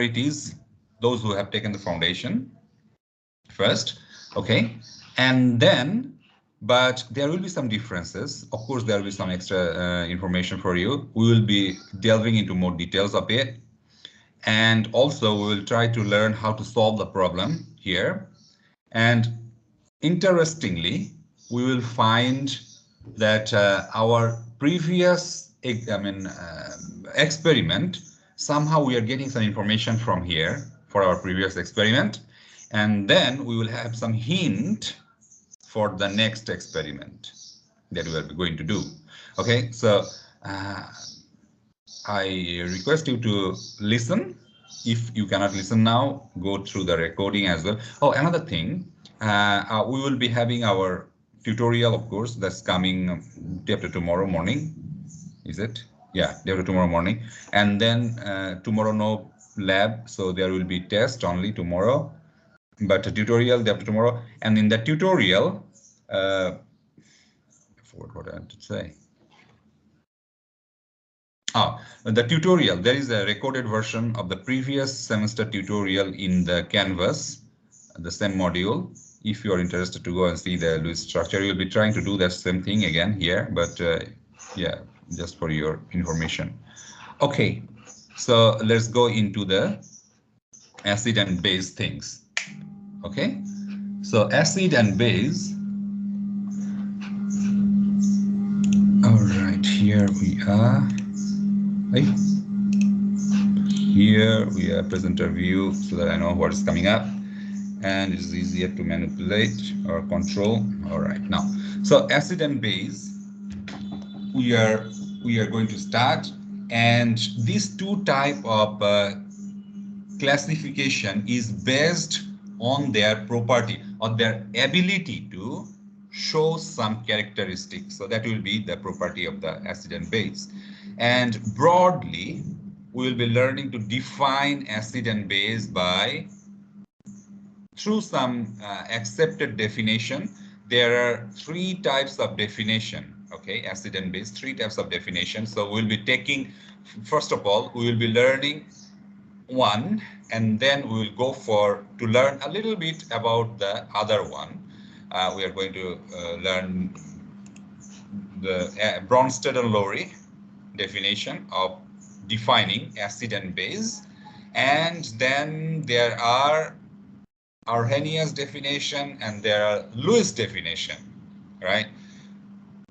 it is those who have taken the foundation first, okay, and then, but there will be some differences. Of course, there will be some extra information for you. We will be delving into more details of it, and also we will try to learn how to solve the problem here. And interestingly, we will find that our previous experiment, somehow we are getting some information from here for our previous experiment, and then we will have some hint for the next experiment that we are going to do. Okay, so I request you to listen. If you cannot listen now, go through the recording as well. Oh, another thing, we will be having our tutorial, of course, that's coming day after tomorrow morning. Is it? Yeah, day after tomorrow morning. And then tomorrow no lab, so there will be test only tomorrow, but a tutorial day after tomorrow. And in the tutorial, I forgot what I had to say. The tutorial, there is a recorded version of the previous semester tutorial in the Canvas, the same module. If you are interested to go and see the Lewis structure, you'll be trying to do that same thing again here, but yeah, just for your information. Okay, so let's go into the acid and base things. Okay, so acid and base. All right, here we are. Right. Here we have presenter view so that I know what is coming up, and it is easier to manipulate or control. All right, now, so acid and base, we are going to start, and these two type of classification is based on their property or their ability to show some characteristics. So that will be the property of the acid and base. And broadly, we will be learning to define acid and base by through some accepted definition. There are three types of definition. Okay, acid and base, three types of definition. So we'll be taking, first of all, we will be learning one, and then we will go to learn a little bit about the other one. We are going to learn the Bronsted and Lowry definition of defining acid and base, and then there are Arrhenius definition and there are Lewis definition, right?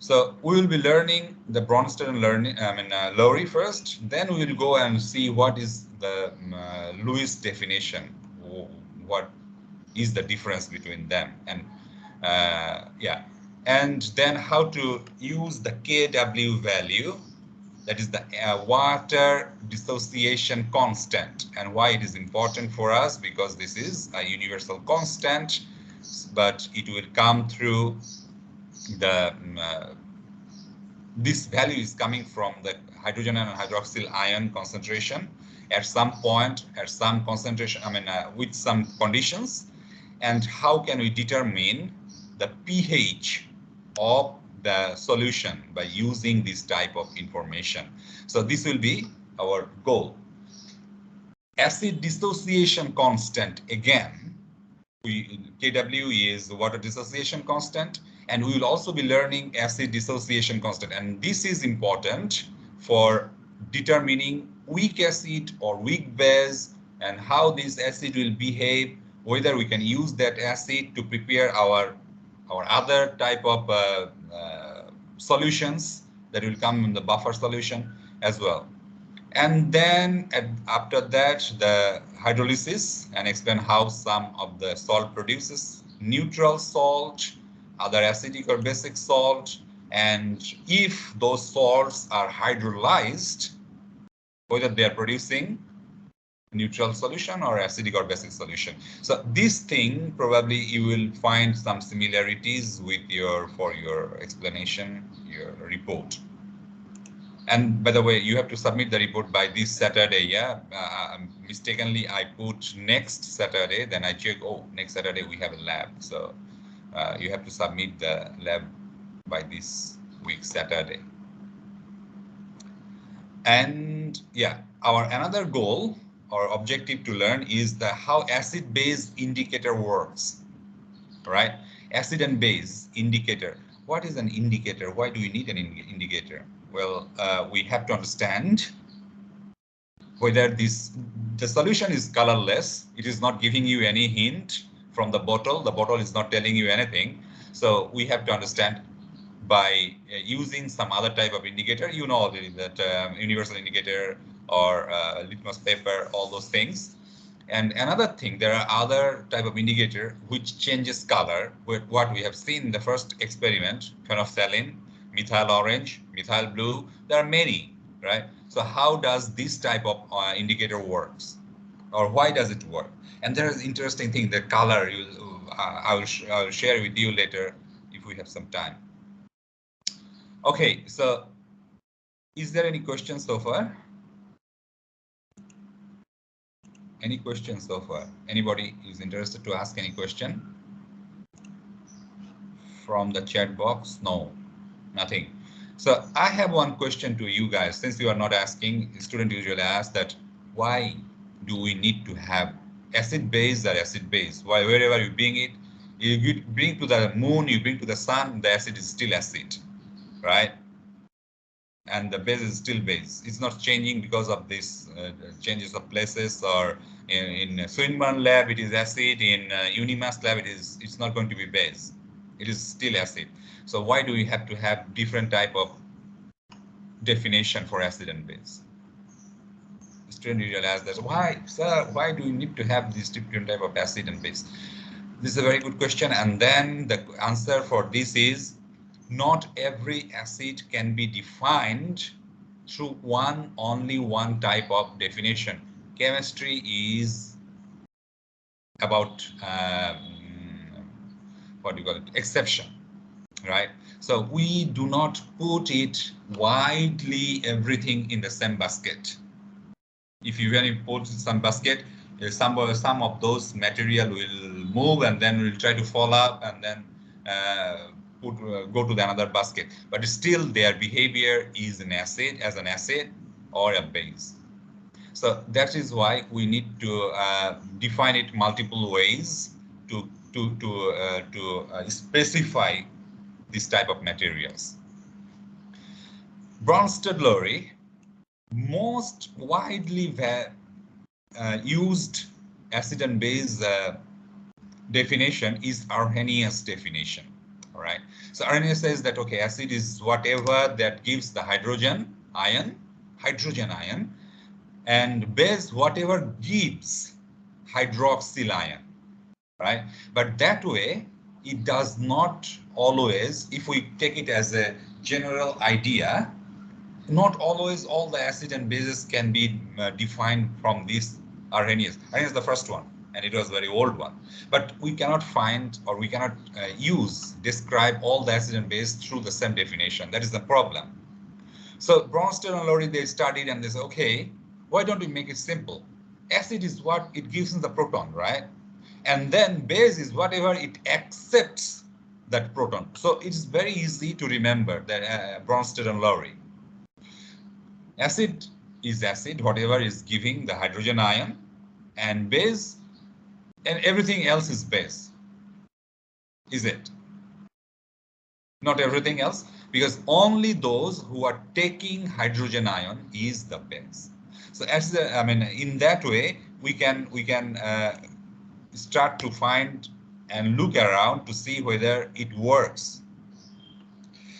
So we will be learning the Bronsted and Lowry first, then we will go and see what is the Lewis definition, what is the difference between them, and yeah, and then how to use the Kw value, that is the water dissociation constant, and why it is important for us, because this is a universal constant, but it will come through the this value is coming from the hydrogen and hydroxyl ion concentration at some point, at some concentration, with some conditions. And how can we determine the pH of the solution by using this type of information? So this will be our goal. Acid dissociation constant, again, Kw is water dissociation constant, and we will also be learning acid dissociation constant, and this is important for determining weak acid or weak base and how this acid will behave, whether we can use that acid to prepare our other type of solutions that will come in the buffer solution as well. And then after that, the hydrolysis, and explain how some of the salt produces neutral salt, other acidic or basic salt, and if those salts are hydrolyzed, whether they are producing neutral solution or acidic or basic solution. So this thing, probably you will find some similarities with for your explanation, your report. And by the way, you have to submit the report by this Saturday. Yeah, mistakenly I put next Saturday, then I check, oh, next Saturday we have a lab. So you have to submit the lab by this week Saturday. And yeah, our another goal or objective to learn is the how acid-base indicator works, right? Acid and base indicator. What is an indicator? Why do we need an indicator? Well, we have to understand whether the solution is colorless. It is not giving you any hint from the bottle. The bottle is not telling you anything. So we have to understand by using some other type of indicator. You know already that universal indicator or litmus paper, all those things. And another thing, there are other type of indicator which changes color. With what we have seen in the first experiment, phenolphthalein, methyl orange, methyl blue. There are many, right? So how does this type of indicator works, or why does it work? And there is interesting thing, the color. I will share with you later if we have some time. Okay, so is there any questions so far? Any questions so far? Anybody is interested to ask any question from the chat box? No, nothing. So I have one question to you guys. Since you are not asking, students usually ask that why do we need to have acid base or acid base? Why wherever you bring it, you bring to the moon, you bring to the sun, the acid is still acid, right? And the base is still base. It's not changing because of this changes of places, or in Swinburne lab it is acid, in Unimass lab it's not going to be base. It is still acid. So why do we have to have different type of definition for acid and base? The student usually asks that, why, sir, why do we need to have this different type of acid and base? This is a very good question, and then the answer for this is not every acid can be defined through only one type of definition. Chemistry is about what do you call it? Exception, right? So we do not put it widely everything in the same basket. If you really put some basket, some of those material will move and then will try to fall up and then go to the another basket, but still their behavior is an acid, as an acid or a base. So that is why we need to define it multiple ways to specify this type of materials. Bronsted-Lowry, most widely used acid and base definition is Arrhenius definition. All right. So Arrhenius says that, okay, acid is whatever that gives the hydrogen ion, and base whatever gives hydroxyl ion, right? But that way, it does not always, if we take it as a general idea, not always all the acid and bases can be defined from this Arrhenius. Arrhenius is the first one, and it was a very old one. But we cannot find, or we cannot describe all the acid and base through the same definition. That is the problem. So Bronsted and Lowry, they studied and they said, okay, why don't we make it simple? Acid is what it gives us the proton, right? And then base is whatever it accepts that proton. So it's very easy to remember that Bronsted and Lowry. Acid is acid, whatever is giving the hydrogen ion, and base, and everything else is base. Is it? Not everything else, because only those who are taking hydrogen ion is the base. So as the, I mean, in that way, we can start to find and look around to see whether it works.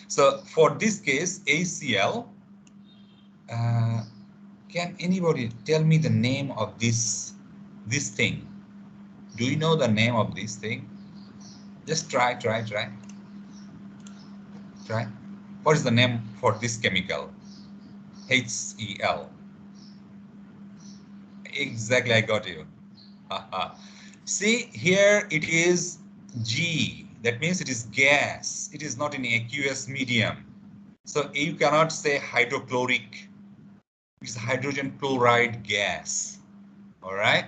So for this case, ACl. Can anybody tell me the name of this thing? Do you know the name of this thing? Just try. What is the name for this chemical? HCl. Exactly, I got you. See, here it is G. That means it is gas. It is not in aqueous medium. So you cannot say hydrochloric. It's hydrogen chloride gas. All right.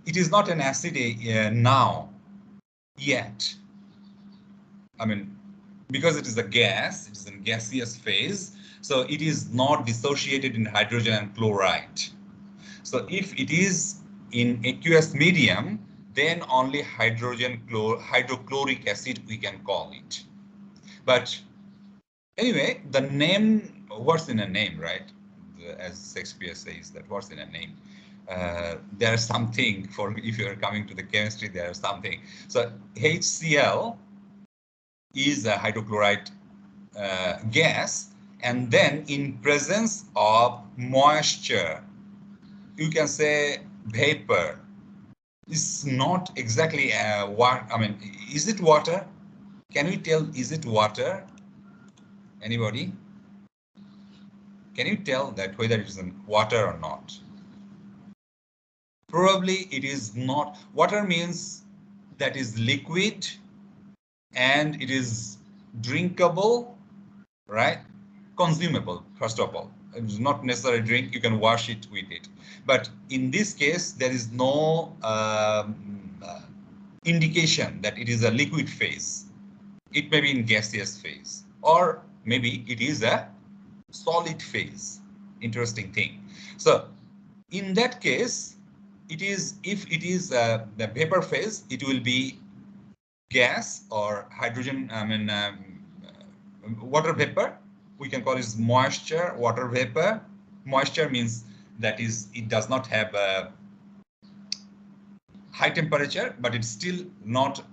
It is not an acid now yet. I mean, because it is a gas, it is in gaseous phase. So it is not dissociated in hydrogen and chloride. So So if it is in aqueous medium, then only hydrochloric acid we can call it. But anyway, the name, what's in a name, right? As Shakespeare says, that what's in a name. There's something for, if you're coming to the chemistry, there's something. So HCl is a hydrochloride gas, and then in presence of moisture, you can say vapor. It's not exactly what, I mean, is it water? Can we tell, is it water? Anybody? Can you tell that whether it is water or not? Probably it is not. Water means that is liquid and it is drinkable, right? Consumable, first of all. It's not necessary drink, you can wash it with it. But in this case, there is no indication that it is a liquid phase. It may be in gaseous phase, or maybe it is a solid phase. Interesting thing. So in that case, it is, if it is the vapor phase, it will be gas or hydrogen, water vapor. We can call it moisture, water vapor. Moisture means that is, it does not have a high temperature, but it's still not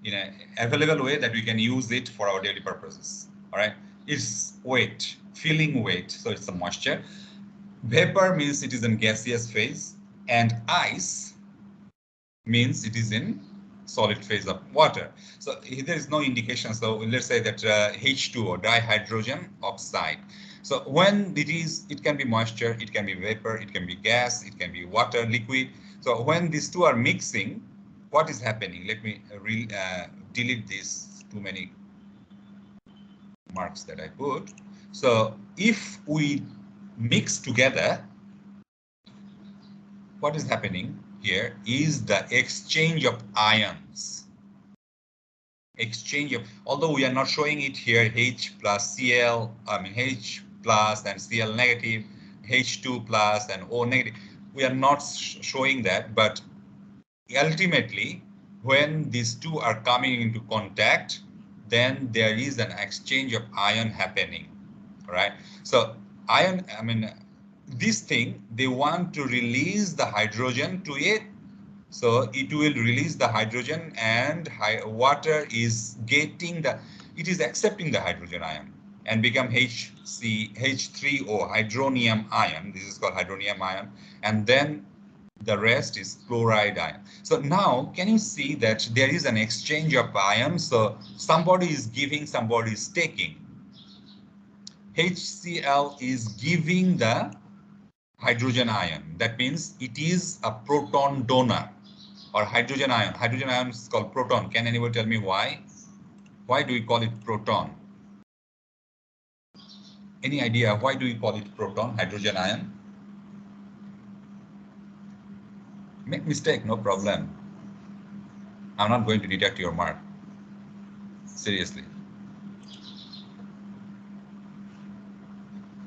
in an available way that we can use it for our daily purposes. All right, it's wet, feeling wet, so it's a moisture. Vapor means it is in gaseous phase, and ice means it is in solid phase of water. So there is no indication. So let's say that H2O, dihydrogen oxide. So when it is, it can be moisture, it can be vapor, it can be gas, it can be water, liquid. So when these two are mixing, what is happening? Let me delete these too many marks that I put. So if we mix together, what is happening here is the exchange of ions. Exchange of, although we are not showing it here, H plus Cl, H plus and Cl negative, H2 plus and O negative. We are not showing that, but ultimately, when these two are coming into contact, then there is an exchange of ion happening, right? So ion, this thing, they want to release the hydrogen to it. So it will release the hydrogen, and water is getting the, it is accepting the hydrogen ion and become H3O, hydronium ion. This is called hydronium ion. And then the rest is chloride ion. So now, can you see that there is an exchange of ions? So somebody is giving, somebody is taking. HCl is giving the hydrogen ion. That means it is a proton donor, or hydrogen ion. Hydrogen ion is called proton. Can anybody tell me why? Why do we call it proton? Any idea why do we call it proton, hydrogen ion? Make mistake, no problem. I'm not going to deduct your mark. Seriously.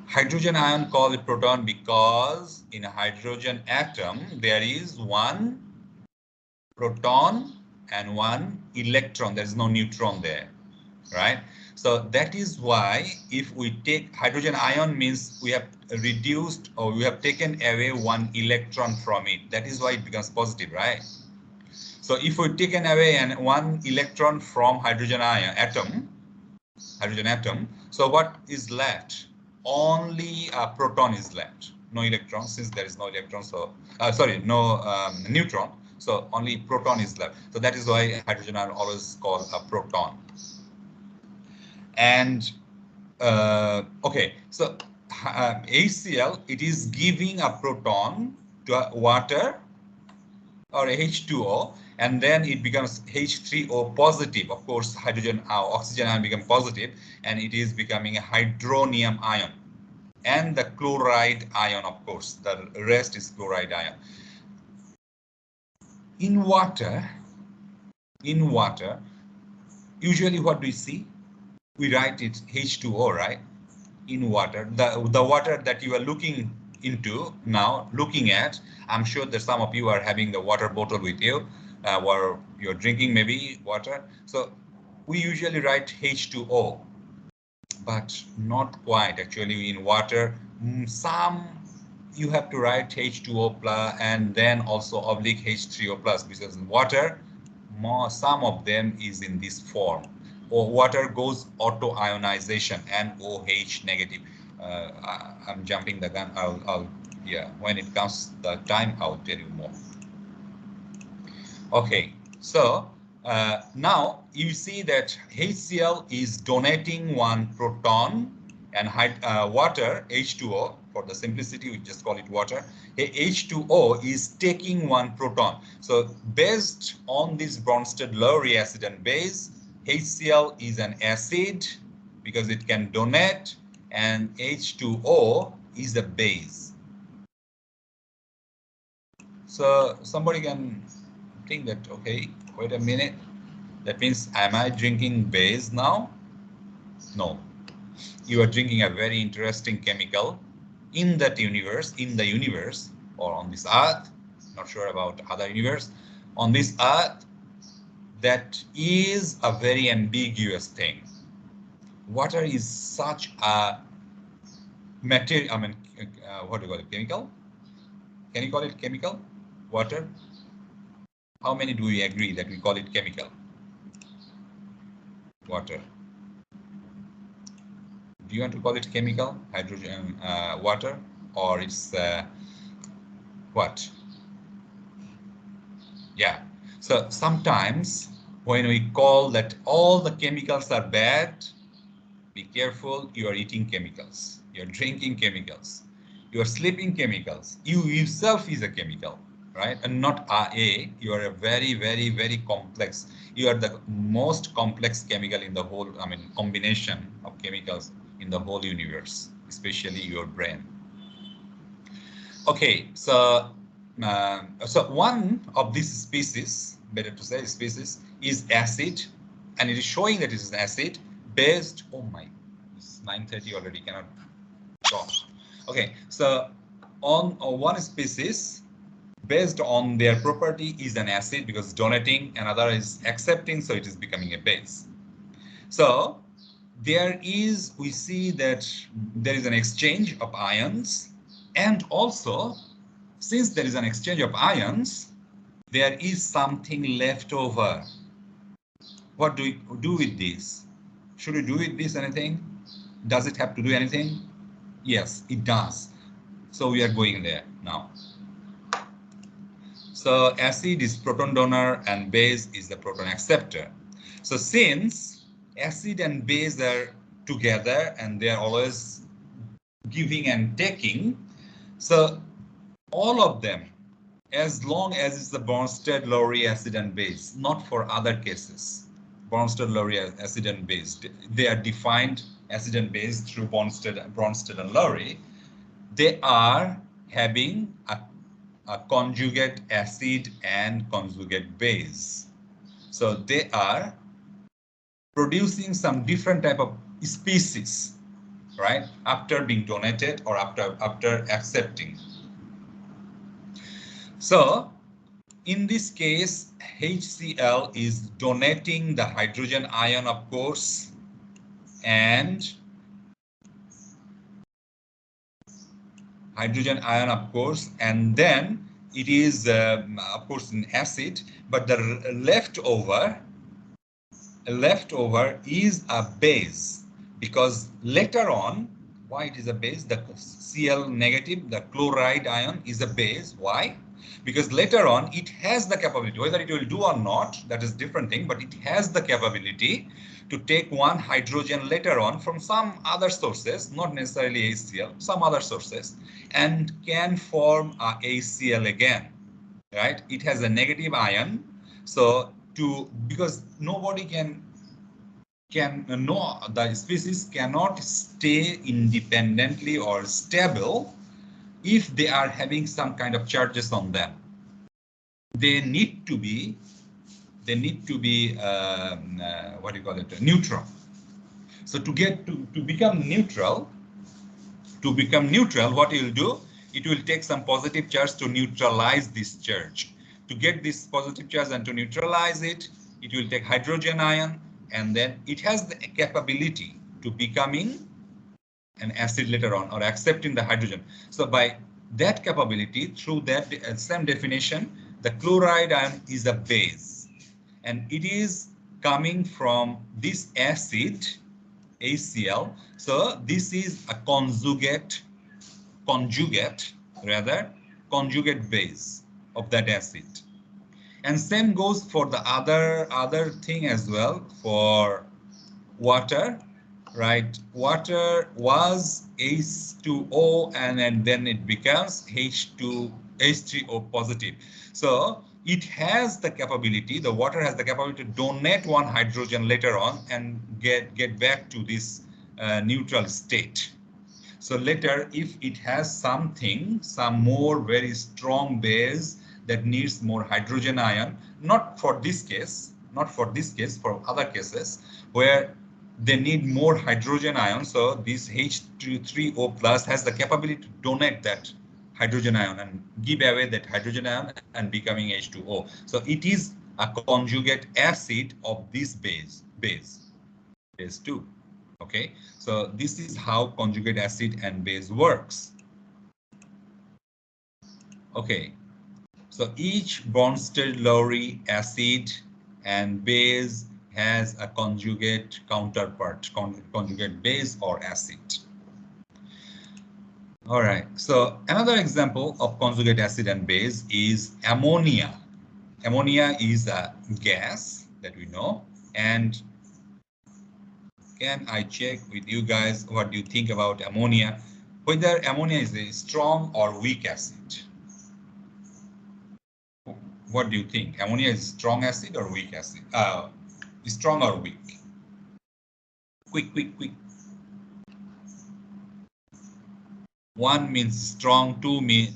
Hydrogen ion call it proton because in a hydrogen atom there is one proton and one electron. There is no neutron there, right? So that is why if we take hydrogen ion, means we have reduced or we have taken away one electron from it. That is why it becomes positive, right? So if we taken away one electron from hydrogen ion atom, so what is left? Only a proton is left. No electron, since there is no electron. So no neutron. So only proton is left. So that is why hydrogen ion always called a proton. And okay, so HCl, it is giving a proton to a water or H2O, and then it becomes H3O positive. Of course, hydrogen, oxygen ion become positive, and it is becoming a hydronium ion. And the chloride ion, of course, the rest is chloride ion. In water, usually what do we see? We write it H2O, right? In water, the water that you are looking into now looking at, I'm sure that some of you are having the water bottle with you, or you're drinking maybe water. So we usually write H2O, but not quite actually in water. Some you have to write H2O plus and then also oblique H3O plus, because in water, some of them is in this form. Or water goes auto ionization and OH negative. I'm jumping the gun. Yeah, when it comes the time, I'll tell you more. Okay, so now you see that HCl is donating one proton, and water, H2O, for the simplicity, we just call it water. H2O is taking one proton. So based on this Bronsted-Lowry acid and base, HCl is an acid because it can donate, and H2O is a base. So somebody can think that, okay, wait a minute, that means am I drinking base now? No, you are drinking a very interesting chemical in that universe, or on this earth, not sure about other universe, on this earth, that is a very ambiguous thing. Water is such a material, I mean, what do you call it, chemical? Can you call it chemical, water? How many do we agree that we call it chemical? Water. Do you want to call it chemical, hydrogen, water, or it's what? Yeah. So sometimes when we call that all the chemicals are bad, be careful, you are eating chemicals, you're drinking chemicals, you're sleeping chemicals, you yourself is a chemical, right? And not A, you are a very, very, very complex. You are the most complex chemical in the whole, I mean, combination of chemicals in the whole universe, especially your brain. Okay, so one of these species, better to say species, is acid, and it is showing that it is an acid based, oh my, it's 9:30 already, cannot talk. Okay, so on one species, based on their property, is an acid because donating, another is accepting, so it is becoming a base. So we see that there is an exchange of ions, and also since there is an exchange of ions, there is something left over. What do we do with this? Should we do with this anything? Does it have to do anything? Yes, it does. So we are going there now. So acid is proton donor and base is the proton acceptor. So since acid and base are together and they are always giving and taking, so all of them, as long as it's the Bronsted-Lowry acid and base, not for other cases. Bronsted-Lowry acid and base, they are defined acid and base through Bronsted and Lowry. They are having a conjugate acid and conjugate base. So they are producing some different type of species, right? After being donated or after accepting. So in this case, HCl is donating the hydrogen ion, of course, and then it is, of course, an acid, but the leftover is a base, because later on, why it is a base? The Cl negative, the chloride ion, is a base. Why? Because later on it has the capability, whether it will do or not, that is different thing, but it has the capability to take one hydrogen later on from some other sources, not necessarily HCl, some other sources, and can form a HCl again, right? It has a negative ion. So because nobody the species cannot stay independently or stable if they are having some kind of charges on them. They need to be what do you call it, neutral. So to become neutral, what you'll do, it will take some positive charge to neutralize this charge. To get this positive charge and to neutralize it, it will take hydrogen ion, and then it has the capability to becoming an acid later on or accepting the hydrogen. So by that capability, through that same definition, the chloride ion is a base, and it is coming from this acid HCl. So this is a conjugate base of that acid. And same goes for the other thing as well for water, right? Water was H2O and then it becomes H3O positive. So it has the capability, the water has the capability to donate one hydrogen later on and get back to this neutral state. So later, if it has some more very strong base that needs more hydrogen ion, not for this case, for other cases where they need more hydrogen ion. So this H3O plus has the capability to donate that hydrogen ion and give away that hydrogen ion and becoming H2O. So it is a conjugate acid of this base 2. Okay, so this is how conjugate acid and base works. Okay, so each Bronsted-Lowry acid and base has a conjugate counterpart, conjugate base or acid. All right, so another example of conjugate acid and base is ammonia. Ammonia is a gas that we know, and can I check with you guys what do you think about ammonia? Whether ammonia is a strong or weak acid? What do you think? Ammonia is strong acid or weak acid? Strong or weak? Quick. 1 means strong, 2 means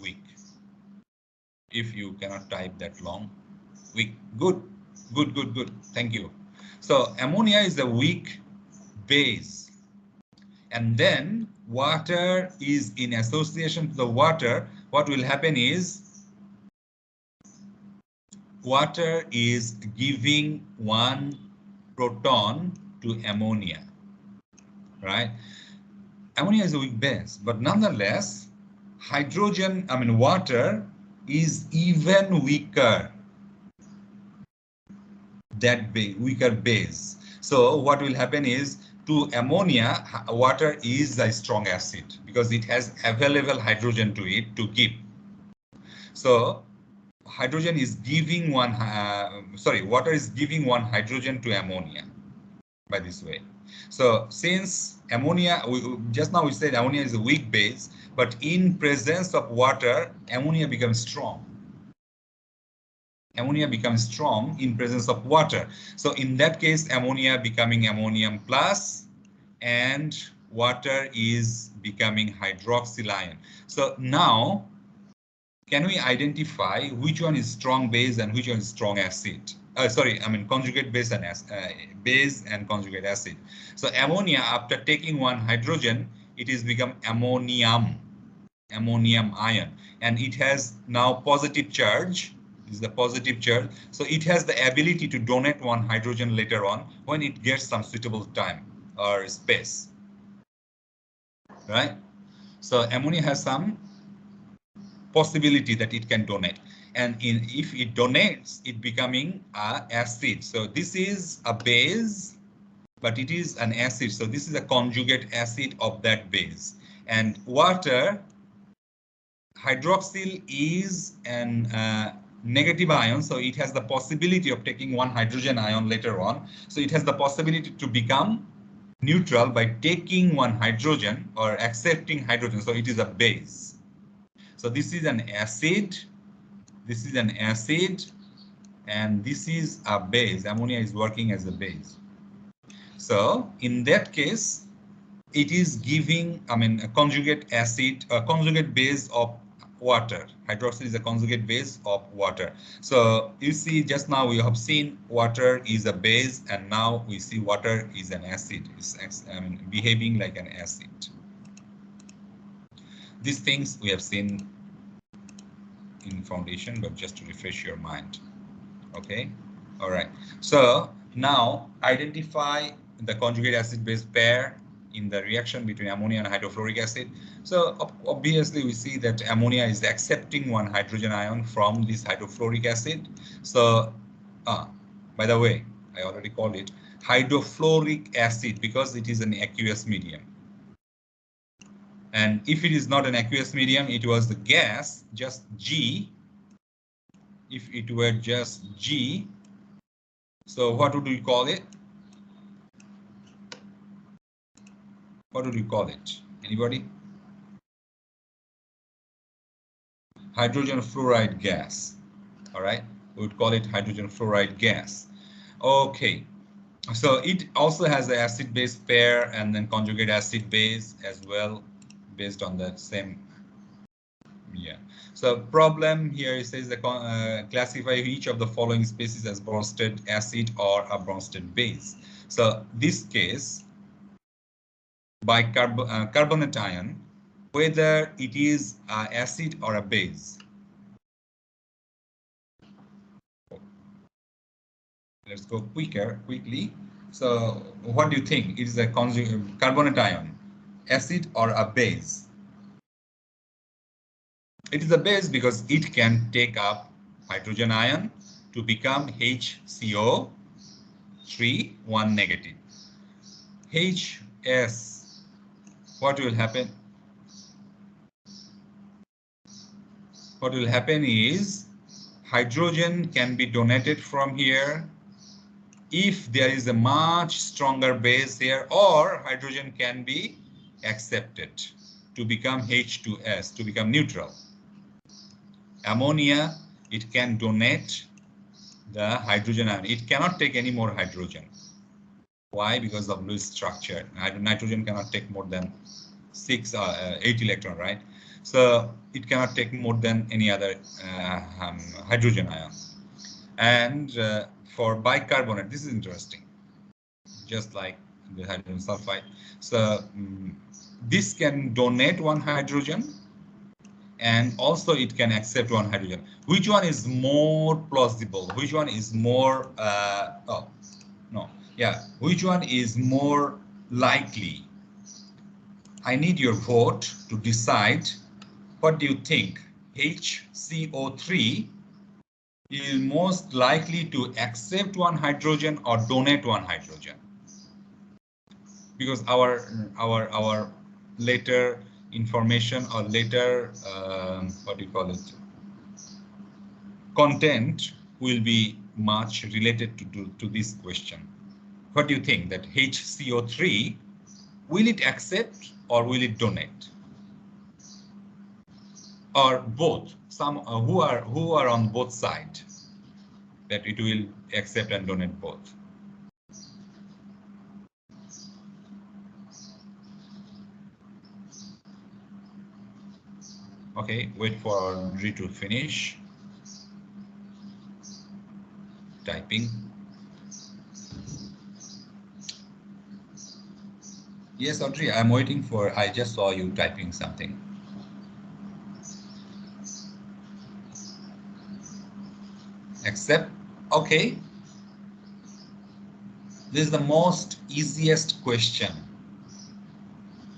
weak. If you cannot type that long, weak. Good. Thank you. So ammonia is a weak base, and then water is in association to the water. What will happen is water is giving one proton to ammonia, right? Ammonia is a weak base, but nonetheless, water is even weaker. That weaker base. So what will happen is to ammonia, water is a strong acid because it has available hydrogen to it to give. So hydrogen is giving water is giving one hydrogen to ammonia by this way. So since ammonia, just now we said ammonia is a weak base, but in presence of water, ammonia becomes strong. Ammonia becomes strong in presence of water. So in that case, ammonia becoming ammonium plus, and water is becoming hydroxyl ion. So now, can we identify which one is strong base and which one is strong acid? Conjugate base and conjugate acid. So ammonia, after taking one hydrogen, it is become ammonium ion, and it has now positive charge. This is the positive charge. So it has the ability to donate one hydrogen later on when it gets some suitable time or space, right? So ammonia has some possibility that it can donate, and if it donates, it becoming a acid. So this is a base, but it is an acid. So this is a conjugate acid of that base. And water, hydroxyl is an negative ion, so it has the possibility of taking one hydrogen ion later on. So it has the possibility to become neutral by taking one hydrogen or accepting hydrogen. So it is a base. So this is an acid, and this is a base. Ammonia is working as a base. So in that case, it is giving, a conjugate acid, a conjugate base of water. Hydroxyl is a conjugate base of water. So you see, just now we have seen water is a base, and now we see water is an acid. It's behaving like an acid. These things we have seen in foundation, but just to refresh your mind. Okay, all right. So now identify the conjugate acid-base pair in the reaction between ammonia and hydrofluoric acid. So obviously we see that ammonia is accepting one hydrogen ion from this hydrofluoric acid. So by the way, I already called it hydrofluoric acid because it is an aqueous medium. And if it is not an aqueous medium, it was the gas, just G. If it were just G, so what would we call it? What would you call it? Anybody? Hydrogen fluoride gas. All right, we would call it hydrogen fluoride gas. Okay, so it also has the acid base pair and then conjugate acid base as well, based on the same. Yeah. So problem here it says the classify each of the following species as Bronsted acid or a Bronsted base. So this case, by carbonate ion, whether it is an acid or a base. Let's go quickly. So what do you think? It is a carbonate ion, acid or a base? It is a base because it can take up hydrogen ion to become HCO3 1 negative. HS, what will happen? What will happen is hydrogen can be donated from here if there is a much stronger base here, or hydrogen can be accepted to become H2S, to become neutral. Ammonia, it can donate the hydrogen ion. It cannot take any more hydrogen. Why? Because of Lewis structure. Nitrogen cannot take more than 8 electron, right? So it cannot take more than any other hydrogen ion. And for bicarbonate, this is interesting, just like the hydrogen sulfide. So this can donate one hydrogen, and also it can accept one hydrogen. Which one is more plausible? Which one is more, which one is more likely? I need your vote to decide. What do you think? HCO3 is most likely to accept one hydrogen or donate one hydrogen? Because our later information or later what do you call it, content will be much related to this question. What do you think, that HCO3, will it accept or will it donate, or both? Some who are on both sides, that it will accept and donate both. Okay, wait for Audrey to finish typing. Yes, Audrey, I'm waiting for, I just saw you typing something. Accept, okay. This is the most easiest question.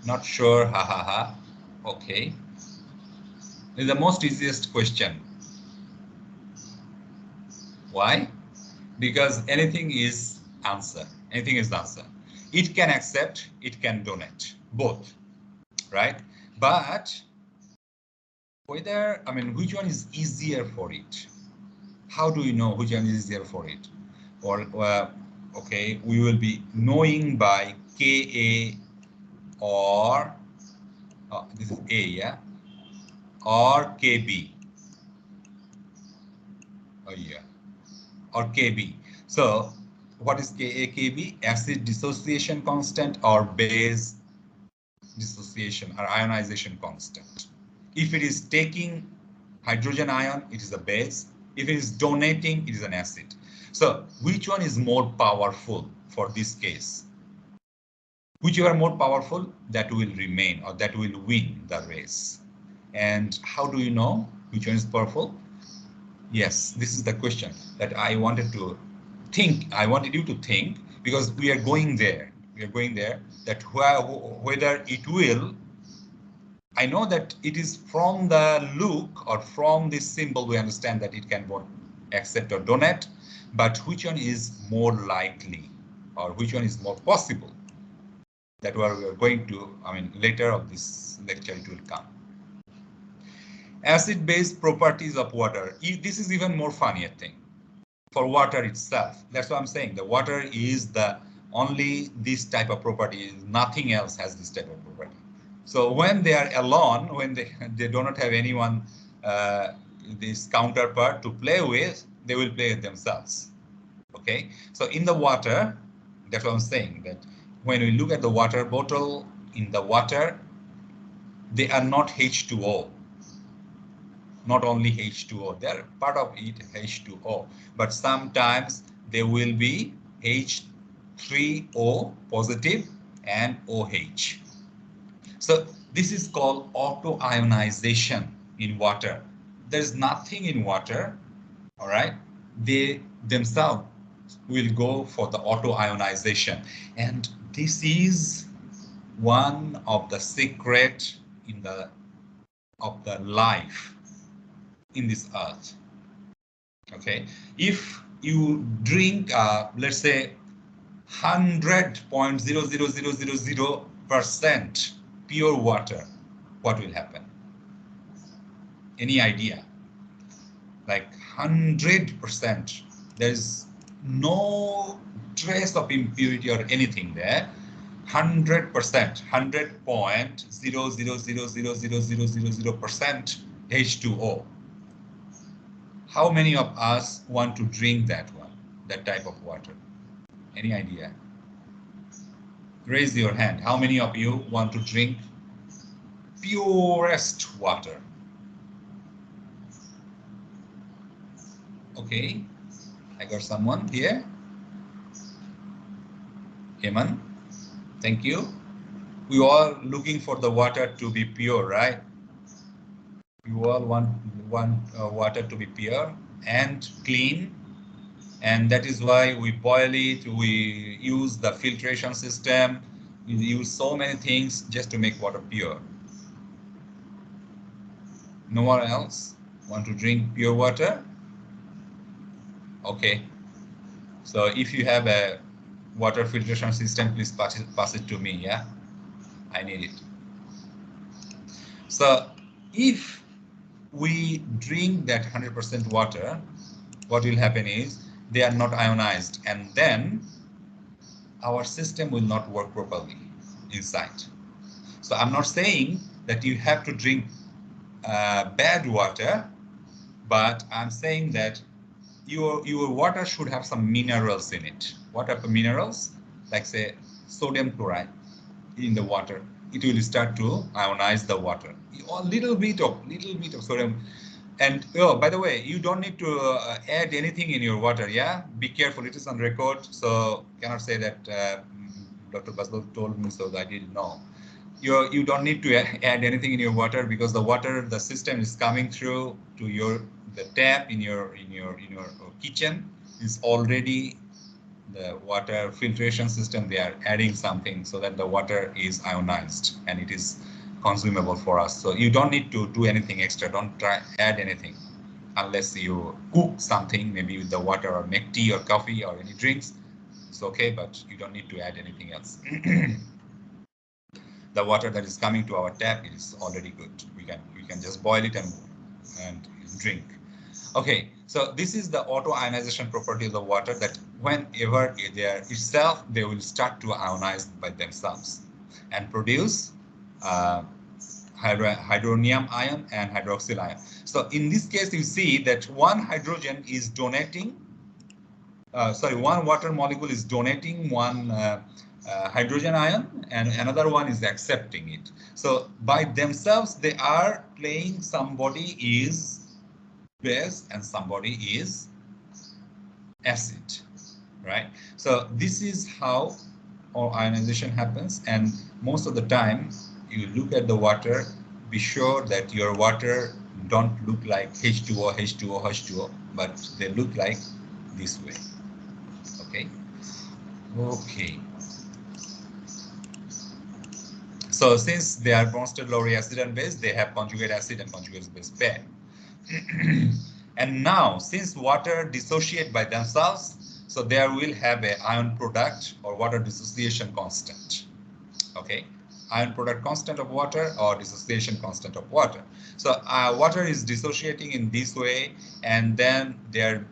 Not sure, ha ha ha. Okay. This is the most easiest question. Why? Because anything is answer. Anything is the answer. It can accept, it can donate, both, right? But whether, I mean, which one is easier for it? How do we know which one is easier for it? Or, okay, we will be knowing by Ka or, this is A, yeah? Or Kb. Oh, yeah. Or Kb. So what is Ka, Kb? Acid dissociation constant or base dissociation or ionization constant. If it is taking hydrogen ion, it is a base. If it is donating, it is an acid. So which one is more powerful for this case? Whichever more powerful, that will remain or that will win the race. And how do you know which one is powerful? Yes, this is the question that I wanted to think. I wanted you to think, because we are going there. We are going there, that whether it will. I know that it is from the look or from this symbol we understand that it can both accept or donate, but which one is more likely or which one is more possible? That we are going to, later of this lecture it will come. Acid-base properties of water. This is even more funnier thing for water itself. That's what I'm saying. The water is the only this type of property. Nothing else has this type of property. So when they are alone, when they do not have anyone, this counterpart to play with, they will play it themselves. Okay. So in the water, that's what I'm saying, that when we look at the water bottle, in the water, they are not H2O. Not only H2O, they are part of it H2O, but sometimes they will be H3O positive and OH. So this is called auto-ionization in water. There's nothing in water, all right? They themselves will go for the auto-ionization. And this is one of the secret of the life in this earth. Okay, if you drink, let's say 100.00000% pure water, what will happen? Any idea? Like 100%, there's no trace of impurity or anything there. 100%, 100.000000000% H2O. How many of us want to drink that one, that type of water? Any idea? Raise your hand. How many of you want to drink purest water? Okay, I got someone here. Heman, thank you. We all looking for the water to be pure, right? You all want water to be pure and clean, and that is why we boil it, we use the filtration system, we use so many things just to make water pure. No one else want to drink pure water? Okay, so if you have a water filtration system, please pass it to me. Yeah, I need it. So if we drink that 100% water, what will happen is they are not ionized, and then our system will not work properly inside. So I'm not saying that you have to drink bad water, but I'm saying that your water should have some minerals in it. What are the minerals? Like say sodium chloride in the water. It will start to ionize the water. A little bit of sodium. And oh, by the way, you don't need to add anything in your water. Yeah, be careful. It is on record, so cannot say that Dr. Baslo told me, so I didn't know. You don't need to add anything in your water, because the system is coming through to the tap in your kitchen is already the water filtration system. They are adding something so that the water is ionized and it is consumable for us. So you don't need to do anything extra. Don't try add anything unless you cook something, maybe with the water, or make tea or coffee or any drinks. It's okay, but you don't need to add anything else. The water that is coming to our tap is already good. We can just boil it and drink. Okay, so this is the auto-ionization property of the water, that whenever they are itself, they will start to ionize by themselves and produce hydronium ion and hydroxyl ion. So in this case, you see that one hydrogen is donating, one water molecule is donating one hydrogen ion, and another one is accepting it. So by themselves, they are playing, somebody is base and somebody is acid, right? So this is how our ionization happens, and most of the time you look at the water, be sure that your water don't look like H2O, H2O, H2O, but they look like this way. Okay. Okay. So since they are Bronsted-Lowry acid and base, they have conjugate acid and conjugate base pair. And now, since water dissociate by themselves, so there will have a ion product or water dissociation constant. Okay, ion product constant of water or dissociation constant of water. So water is dissociating in this way, and then they're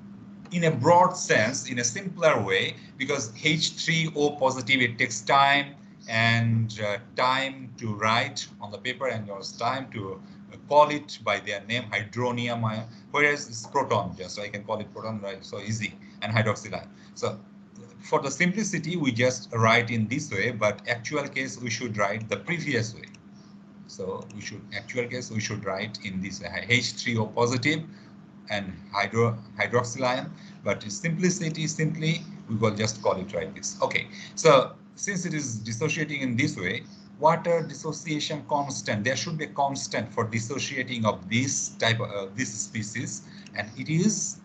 in a broad sense, in a simpler way, because H3O positive, it takes time and time to write on the paper, and there's time to call it by their name, hydronium ion, whereas it's proton, just so I can call it proton, right? So easy, and hydroxyl ion. So for the simplicity, we just write in this way, but actual case, we should write the previous way. So actual case, we should write in this H3O positive and hydroxyl ion, but simplicity, simply, we will just call it like this. Okay, so since it is dissociating in this way, water dissociation constant, there should be a constant for dissociating of this type of this species, and it is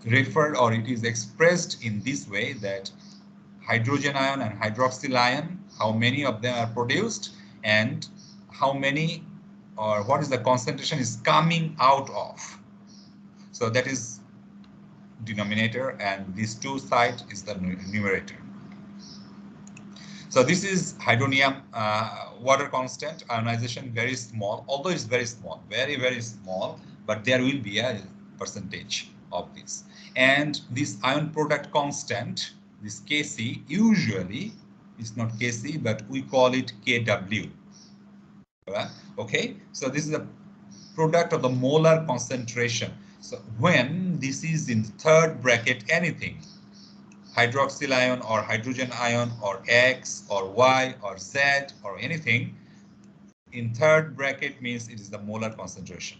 referred, or it is expressed in this way, that hydrogen ion and hydroxyl ion, how many of them are produced, and how many, or what is the concentration is coming out of. So that is denominator, and this two side is the numerator. So this is hydronium water constant, ionization very small, although it's very small, very, very small, but there will be a percentage of this. And this ion product constant, this Kc, usually it's not Kc, but we call it Kw. Okay, so this is the product of the molar concentration. So when this is in third bracket, anything, hydroxyl ion or hydrogen ion or X or Y or Z or anything, in third bracket means it is the molar concentration.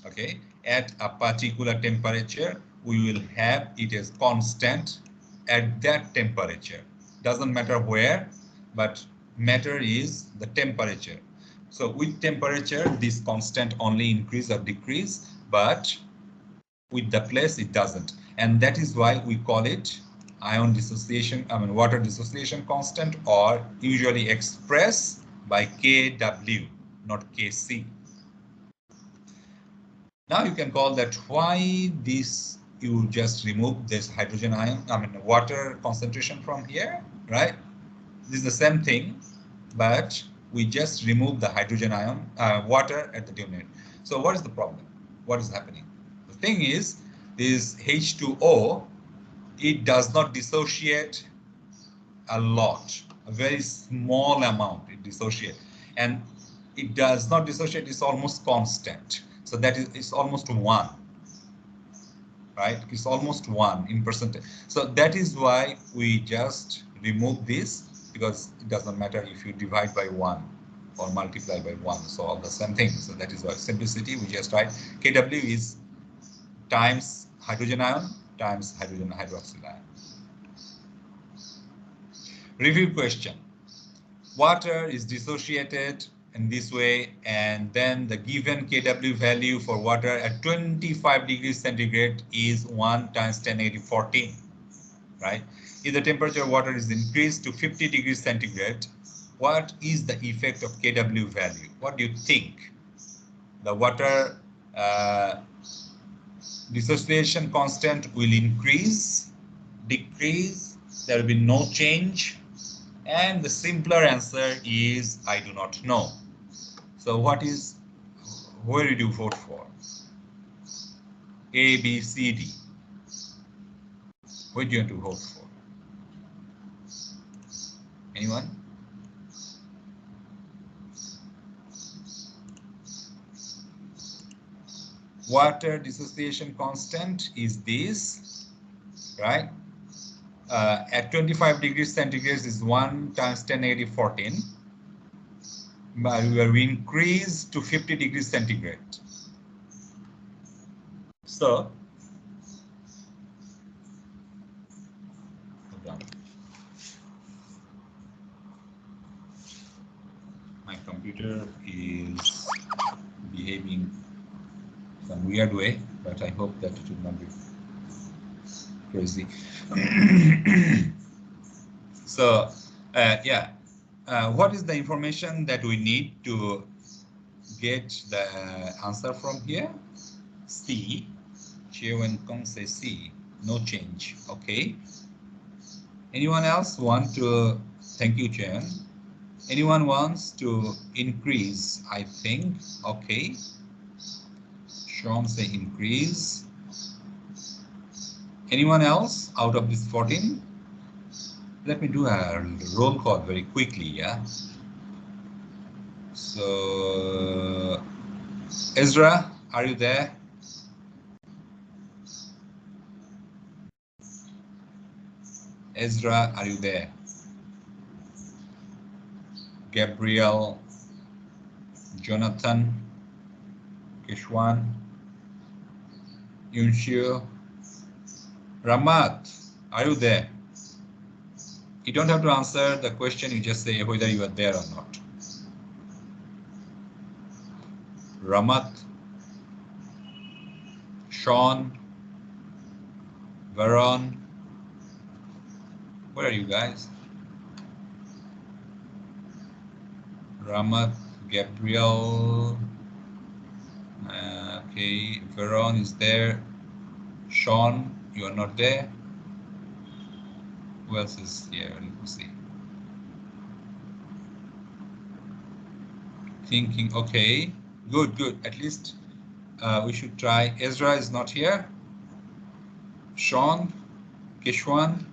Okay, at a particular temperature, we will have it as constant at that temperature. Doesn't matter where, but matter is the temperature. So with temperature, this constant only increase or decrease, but with the place it doesn't. And that is why we call it ion dissociation, water dissociation constant, or usually expressed by Kw, not Kc. Now you can call that why this, you just remove this hydrogen ion, water concentration from here, right? This is the same thing, but we just remove the hydrogen ion, water at the denominator. So what is the problem? What is happening? The thing is, this H2O, it does not dissociate a lot, a very small amount it dissociates, and it does not dissociate, it's almost constant. So that is, it's almost 1, right? It's almost 1 in percentage. So that is why we just remove this, because it doesn't matter if you divide by 1 or multiply by 1, so all the same thing. So that is why simplicity, we just write Kw is times hydrogen ion times hydrogen hydroxyl ion. Review question. Water is dissociated in this way, and then the given Kw value for water at 25 degrees centigrade is 1 times 10^14, right? If the temperature of water is increased to 50 degrees centigrade, what is the effect of Kw value? What do you think? The water dissociation constant will increase, decrease, there will be no change, and the simpler answer is I do not know. So where did you vote for? A, B, C, D. Where do you want to vote for? Anyone? Water dissociation constant is this, right? At 25 degrees centigrade is 1 times 10^14. But we increase to 50 degrees centigrade. So, my computer some weird way, but I hope that it will not be crazy. So, yeah, what is the information that we need to get the answer from here? C. Chiu and Kong say C. No change. Okay. Anyone else want to? Thank you, Chen. Anyone wants to increase? I think. Okay. Sean say increase. Anyone else out of this 14? Let me do a roll call very quickly, yeah? So, Ezra, are you there? Ezra, are you there? Gabriel, Jonathan, Kishwan, Yunshio, Ramat, are you there? You don't have to answer the question, you just say whether you are there or not. Ramat, Sean, Varon, where are you guys? Ramat, Gabriel, okay, Varon is there. Sean, you are not there. Who else is here? Let me see. Thinking, okay, good, good. At least we should try. Ezra is not here. Sean, Kishwan.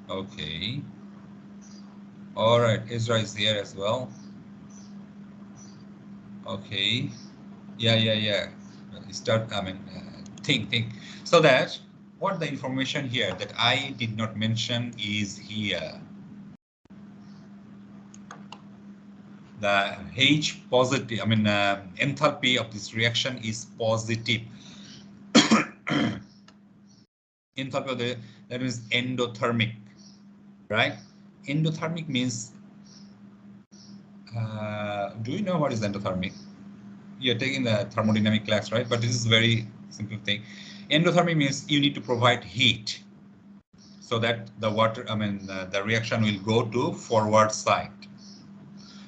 Okay. All right, Ezra is here as well. Okay. Yeah. Start, think. So that what the information here that I did not mention is here. The H positive, enthalpy of this reaction is positive. Enthalpy of that means endothermic, right? Endothermic means, do you know what is endothermic? You're taking the thermodynamic class, right? But this is very simple thing. Endothermic means you need to provide heat so that the water, the reaction will go to forward side.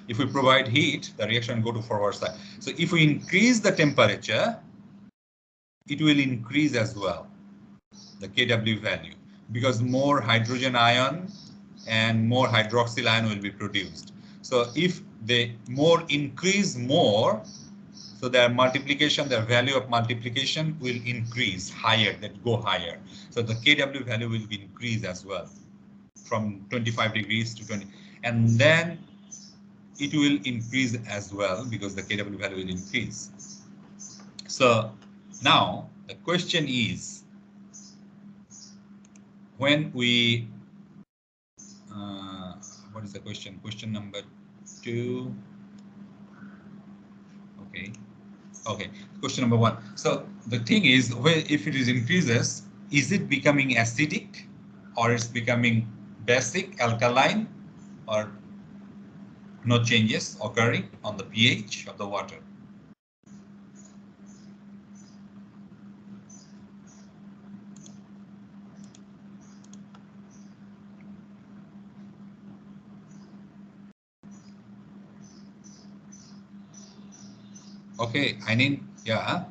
If we provide heat, the reaction will go to forward side. So if we increase the temperature, it will increase as well, the Kw value, because more hydrogen ion and more hydroxyl ion will be produced. So if they more increase more, so their multiplication, their value of multiplication will increase higher, that go higher. So the Kw value will be increased as well from 25 degrees to 20. And then it will increase as well because the Kw value will increase. So now the question is, when we, what is the question? Question number 2. Okay. Question number 1. So the thing is, if it is increases, is it becoming acidic or it's becoming basic, alkaline, or no changes occurring on the pH of the water? Okay, I mean, yeah.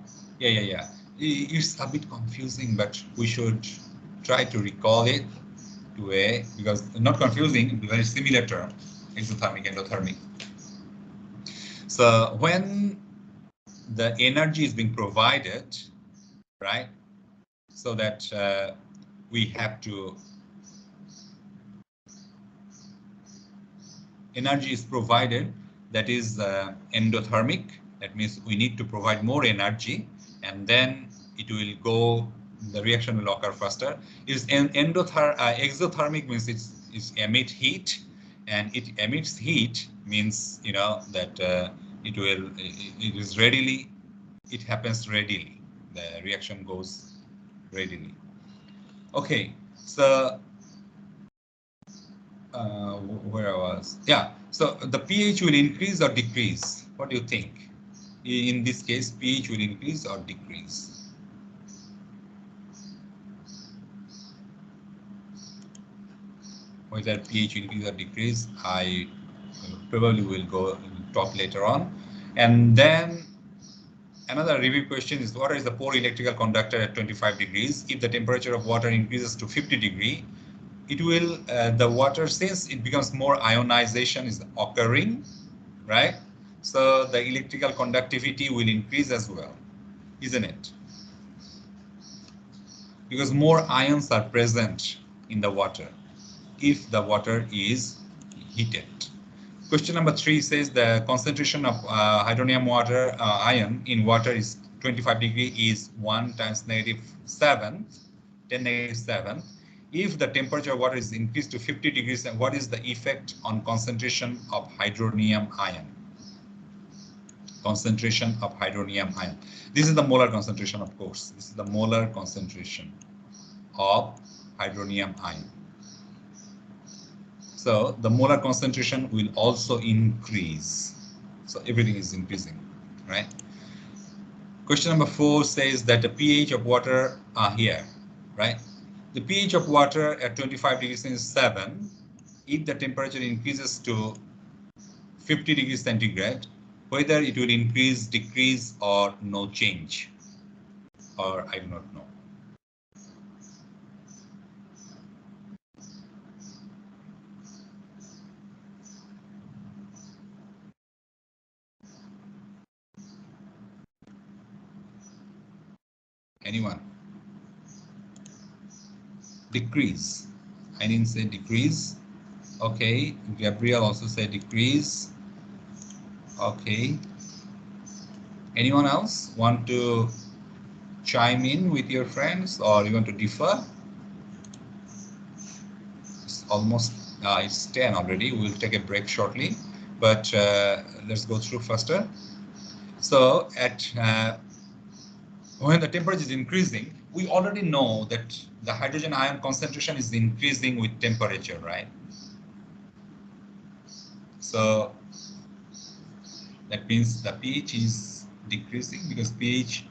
It's a bit confusing, but we should try to recall it to a, because not confusing, very similar term, exothermic, endothermic. So when the energy is being provided, right, so that we have to, energy is provided, that is endothermic. That means we need to provide more energy, and then it will go, the reaction will occur faster. Is exothermic means it's emit heat, and it emits heat means, you know, that it is readily, it happens readily. The reaction goes readily. Okay, so where I was. Yeah, so the pH will increase or decrease. What do you think? In this case, pH will increase or decrease. Whether pH increase or decrease, I probably will go talk later on. And then another review question is, water is the poor electrical conductor at 25 degrees. If the temperature of water increases to 50 degree, it will, the water, since it becomes more ionization is occurring, right? So the electrical conductivity will increase as well, isn't it? Because more ions are present in the water if the water is heated. Question number 3 says the concentration of hydronium water ion in water is 25 degree is 1 times -7, 10 -7. If the temperature of water is increased to 50 degrees, then what is the effect on concentration of hydronium ion? Concentration of hydronium ion. This is the molar concentration, of course. This is the molar concentration of hydronium ion. So the molar concentration will also increase. So everything is increasing, right? Question number 4 says that the pH of water are here, right? The pH of water at 25 degrees is 7. If the temperature increases to 50 degrees centigrade, whether it will increase, decrease, or no change, or I do not know. Anyone? Decrease. I didn't say decrease. Okay. Gabriel also said decrease. Okay. Anyone else want to chime in with your friends, or you want to differ? It's almost, it's 10 already. We'll take a break shortly, but let's go through faster. So at when the temperature is increasing, we already know that the hydrogen ion concentration is increasing with temperature, right? So that means the pH is decreasing, because pH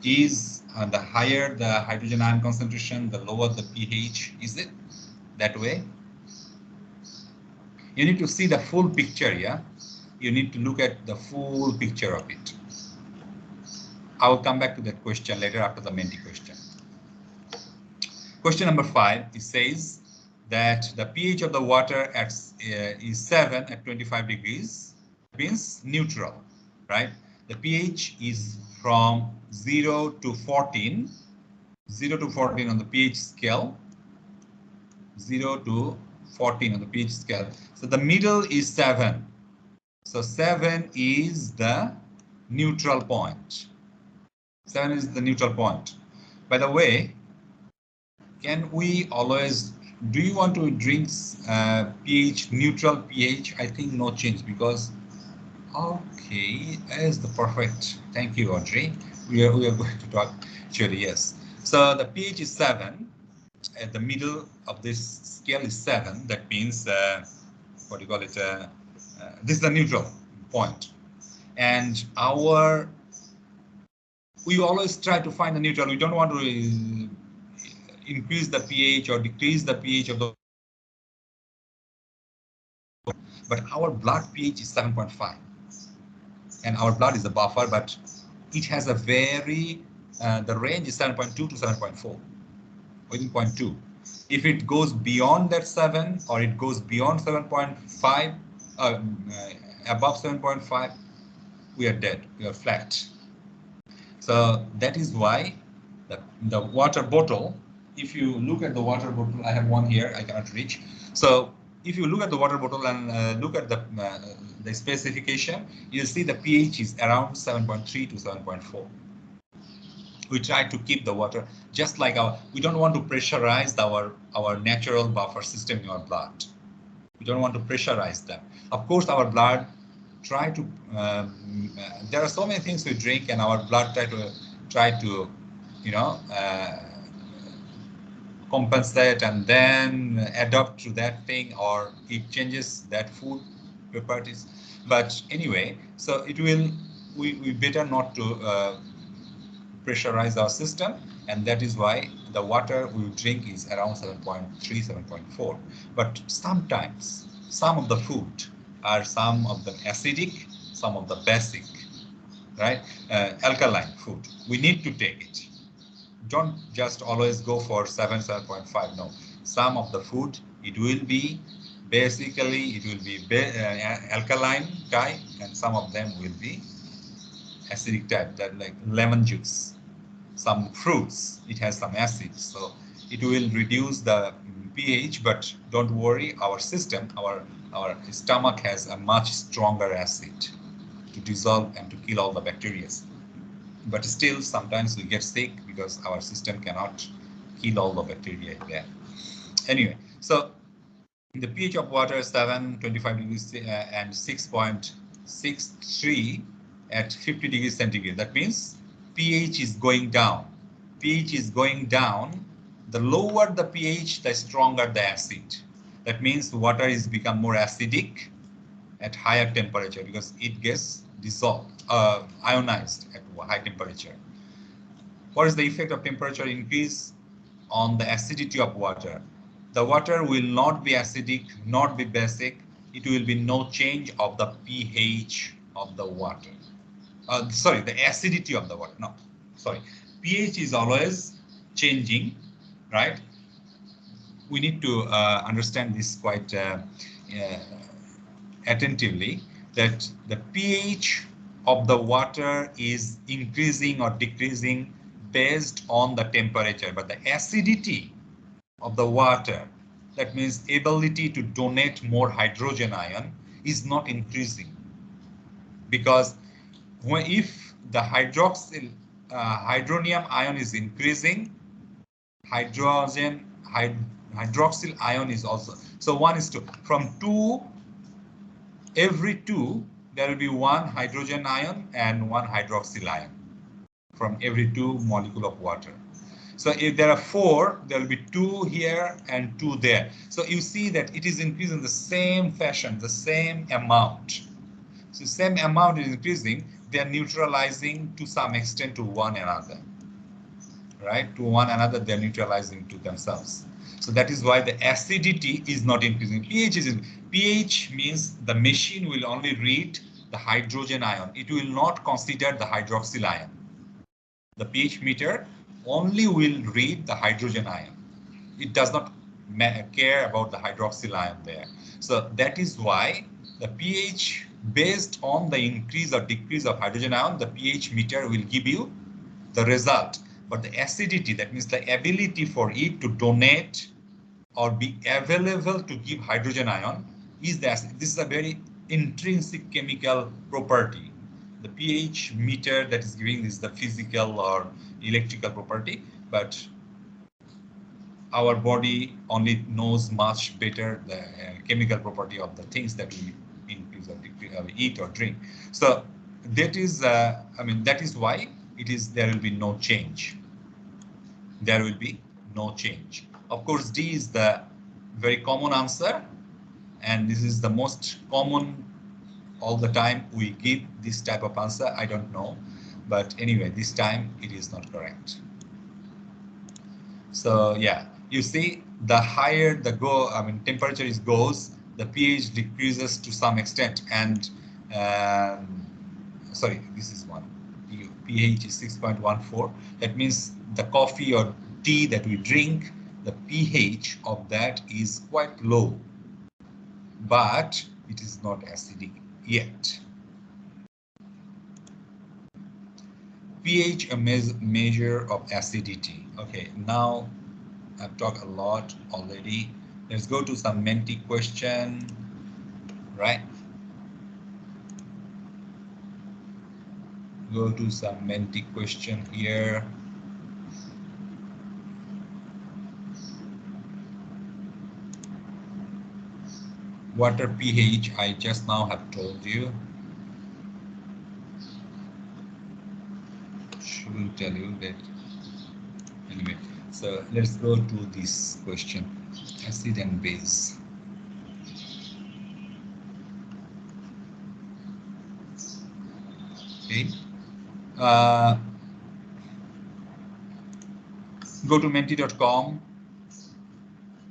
is the higher the hydrogen ion concentration, the lower the pH. Is it that way? You need to see the full picture, yeah? You need to look at the full picture of it. I will come back to that question later after the Menti question. Question number 5, it says that the pH of the water at, is 7 at 25 degrees, means neutral, right? The pH is from 0 to 14, 0 to 14 on the pH scale, 0 to 14 on the pH scale. So the middle is 7. So 7 is the neutral point. 7 is the neutral point. By the way, can we always, do you want to drink pH, neutral pH? I think no change, because, okay, as the perfect. Thank you, Audrey. We are going to talk actually, yes. So the pH is 7. At the middle of this scale is 7. That means, what do you call it? This is the neutral point. And we always try to find the neutral. We don't want to increase the pH or decrease the pH of the, but our blood pH is 7.5, and our blood is a buffer, but it has a very, the range is 7.2 to 7.4, within 0.2. If it goes beyond that 7, or it goes beyond 7.5, above 7.5, we are dead, we are flat. So that is why the water bottle, if you look at the water bottle, I have one here, I cannot reach. So if you look at the water bottle and look at the specification, you'll see the pH is around 7.3 to 7.4. We try to keep the water just like we don't want to pressurize our natural buffer system in our blood. We don't want to pressurize them. Of course, our blood try to, there are so many things we drink, and our blood try to, you know, compensate and then adapt to that thing, or it changes that food properties. But anyway, so it will, we better not to pressurize our system, and that is why the water we drink is around 7.3, 7.4. But sometimes some of the food are some of them acidic, some of the basic, right? Alkaline food. We need to take it. Don't just always go for 7, 7.5. No, some of the food, it will be basically, it will be alkaline type, and some of them will be acidic type, that like lemon juice. Some fruits, it has some acids, so it will reduce the pH. But don't worry, our system, our stomach has a much stronger acid to dissolve and to kill all the bacteria. But still, sometimes we get sick because our system cannot kill all the bacteria there. Anyway, so the pH of water is 725 degrees and 6.63 at 50 degrees centigrade. That means pH is going down. pH is going down. The lower the pH, the stronger the acid. That means water is become more acidic at higher temperature because it gets dissolved, ionized at high temperature. What is the effect of temperature increase on the acidity of water? The water will not be acidic, not be basic. It will be no change of the pH of the water. Sorry, the acidity of the water. No, sorry. pH is always changing, right? We need to understand this quite attentively, that the pH of the water is increasing or decreasing based on the temperature, but the acidity of the water, that means ability to donate more hydrogen ion, is not increasing. Because if the hydroxyl hydronium ion is increasing, hydroxyl ion is also, so 1:2. From 2, every 2 there will be 1 hydrogen ion and 1 hydroxyl ion from every 2 molecule of water. So if there are 4, there will be 2 here and 2 there. So you see that it is increasing the same fashion, the same amount. So same amount is increasing, they are neutralizing to some extent to one another, right? To one another, they are neutralizing to themselves. So that is why the acidity is not increasing. pH means the machine will only read the hydrogen ion. It will not consider the hydroxyl ion. The pH meter only will read the hydrogen ion. It does not care about the hydroxyl ion there. So that is why the pH, based on the increase or decrease of hydrogen ion, the pH meter will give you the result. But the acidity, that means the ability for it to donate or be available to give hydrogen ion, is the acid. This is a very intrinsic chemical property. The pH meter that is giving is the physical or electrical property, but our body only knows much better the chemical property of the things that we increase or decrease, eat or drink. So that is, I mean, that is why it is, there will be no change. There will be no change. Of course, D is the very common answer, and this is the most common all the time we give this type of answer. I don't know, but anyway, this time it is not correct. So yeah, you see, the higher the temperature is goes, the pH decreases to some extent, and sorry, this is one. pH is 6.14. That means the coffee or tea that we drink, the pH of that is quite low, but it is not acidic yet. pH, a measure of acidity. Okay, now I've talked a lot already. Let's go to some Menti question, right? Go to some Menti question here. Water pH, I just now have told you. Should tell you that. Anyway, So let's go to this question, acid and base. Okay. Uh, Go to menti.com.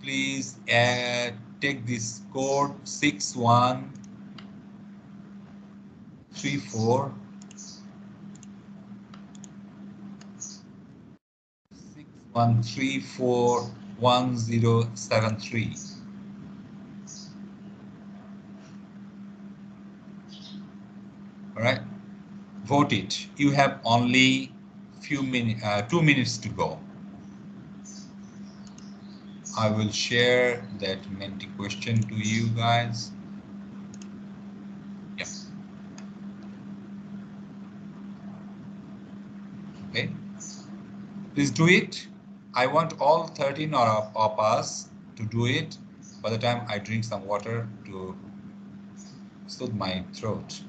Please take this code 6134 61341073. All right, vote it. You have only few minutes, 2 minutes to go. I will share that Menti question to you guys. Yeah. Okay. Please do it. I want all 13 of us to do it by the time I drink some water to soothe my throat.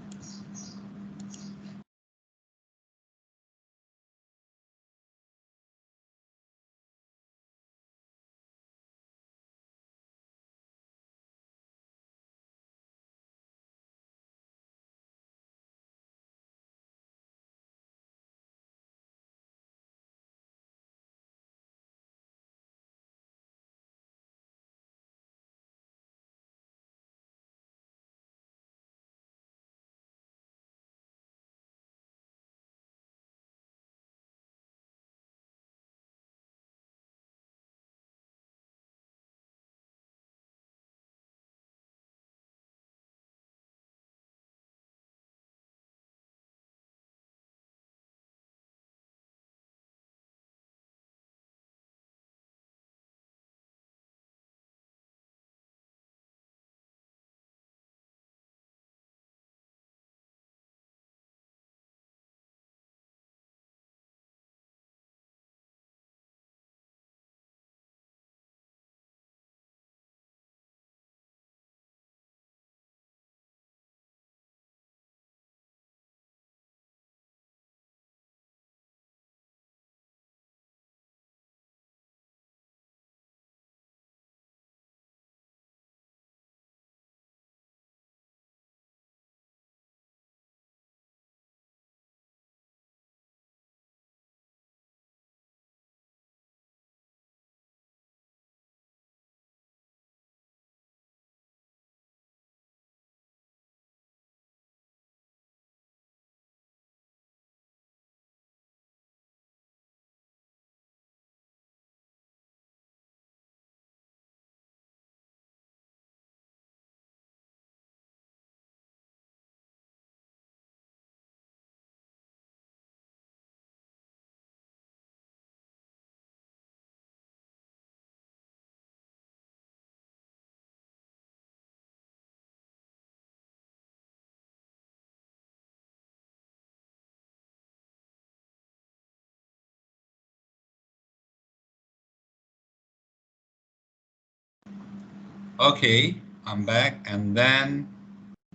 Okay, I'm back, and then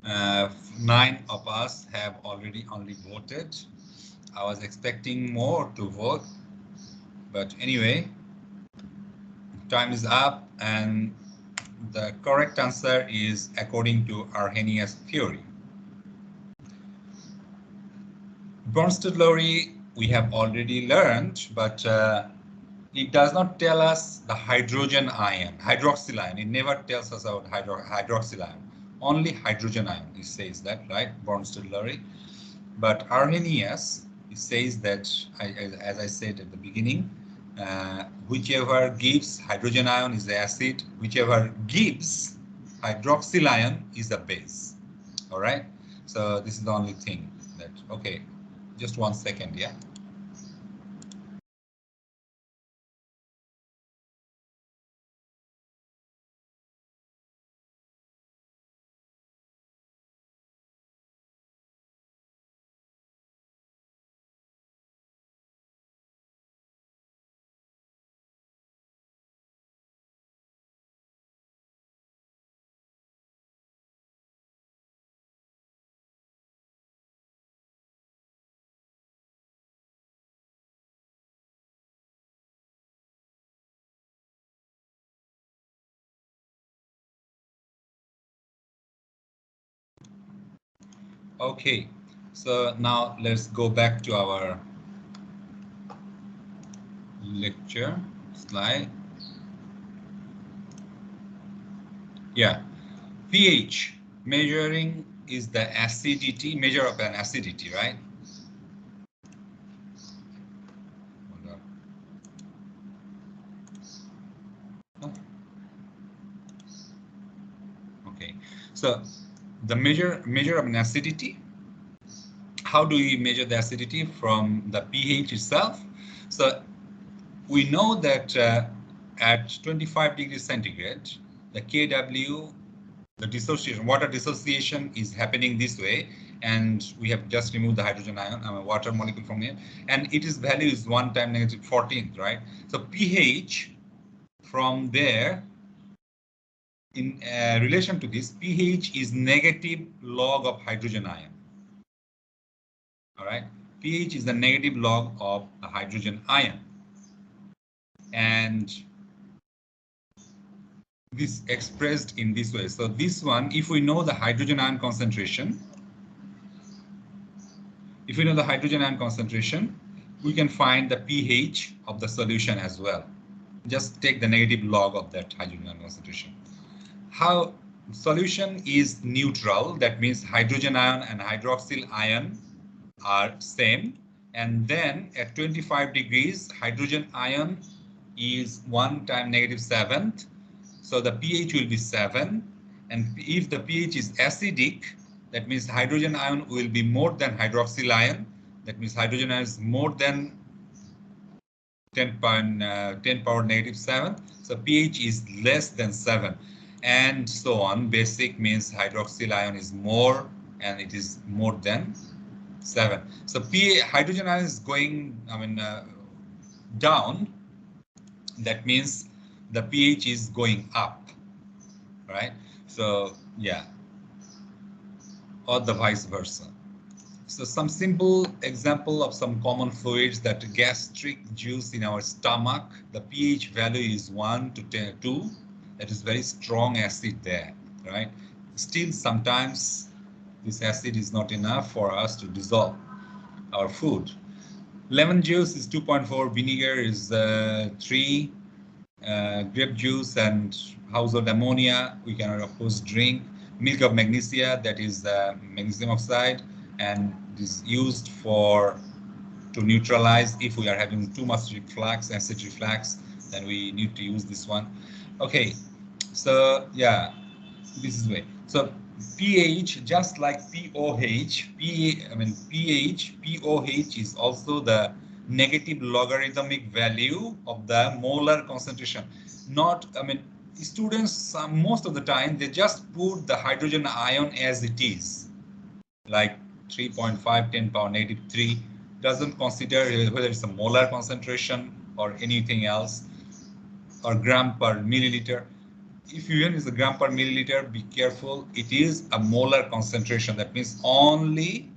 9 of us have already only voted. I was expecting more to vote, but anyway, time is up, and the correct answer is according to Arrhenius theory. Bronsted-Lowry we have already learned, but it does not tell us the hydrogen ion, hydroxyl ion. It never tells us about hydroxyl ion. Only hydrogen ion, it says that, right? Bronsted-Lowry. But Arrhenius, it says that, as I said at the beginning, whichever gives hydrogen ion is the acid, whichever gives hydroxyl ion is the base. All right. So this is the only thing that, okay, just 1 second, yeah. Okay, so now let's go back to our lecture slide. Yeah, pH measuring is the acidity, measure of an acidity, right? Okay, so the measure of an acidity. How do we measure the acidity from the pH itself? So we know that at 25 degrees centigrade, the Kw, the dissociation, water dissociation is happening this way, and we have just removed the hydrogen ion, water molecule from here, and its value is 1 time negative 14th, right? So pH from there, in relation to this, pH is negative log of hydrogen ion. All right, pH is the negative log of a hydrogen ion, and this expressed in this way. So this one, if we know the hydrogen ion concentration, we can find the pH of the solution as well. Just take the negative log of that hydrogen ion concentration. How solution is neutral, that means hydrogen ion and hydroxyl ion are same, and then at 25 degrees hydrogen ion is 1 time negative 7th, so the pH will be 7, and if the pH is acidic, that means hydrogen ion will be more than hydroxyl ion, that means hydrogen ion is more than 10 power negative 7, so pH is less than 7, and so on. Basic means hydroxyl ion is more, and it is more than 7. So hydrogen ion is going, down. That means the pH is going up, right? So yeah, or the vice versa. So some simple example of some common fluids, that gastric juice in our stomach, the pH value is 1 to 2. That is very strong acid there, right? Still, sometimes this acid is not enough for us to dissolve our food. Lemon juice is 2.4, vinegar is 3, grape juice and household ammonia we can of course drink. Milk of magnesia, that is magnesium oxide, and is used to neutralize if we are having too much reflux, acid reflux, then we need to use this one. Okay, so yeah, this is way. So pH, just like pOH, pOH is also the negative logarithmic value of the molar concentration. Not, students, most of the time, they just put the hydrogen ion as it is, like 3.5, 10 power negative 3, doesn't consider whether it's a molar concentration or anything else, or gram per milliliter. If you use a gram per milliliter, be careful. It is a molar concentration. That means only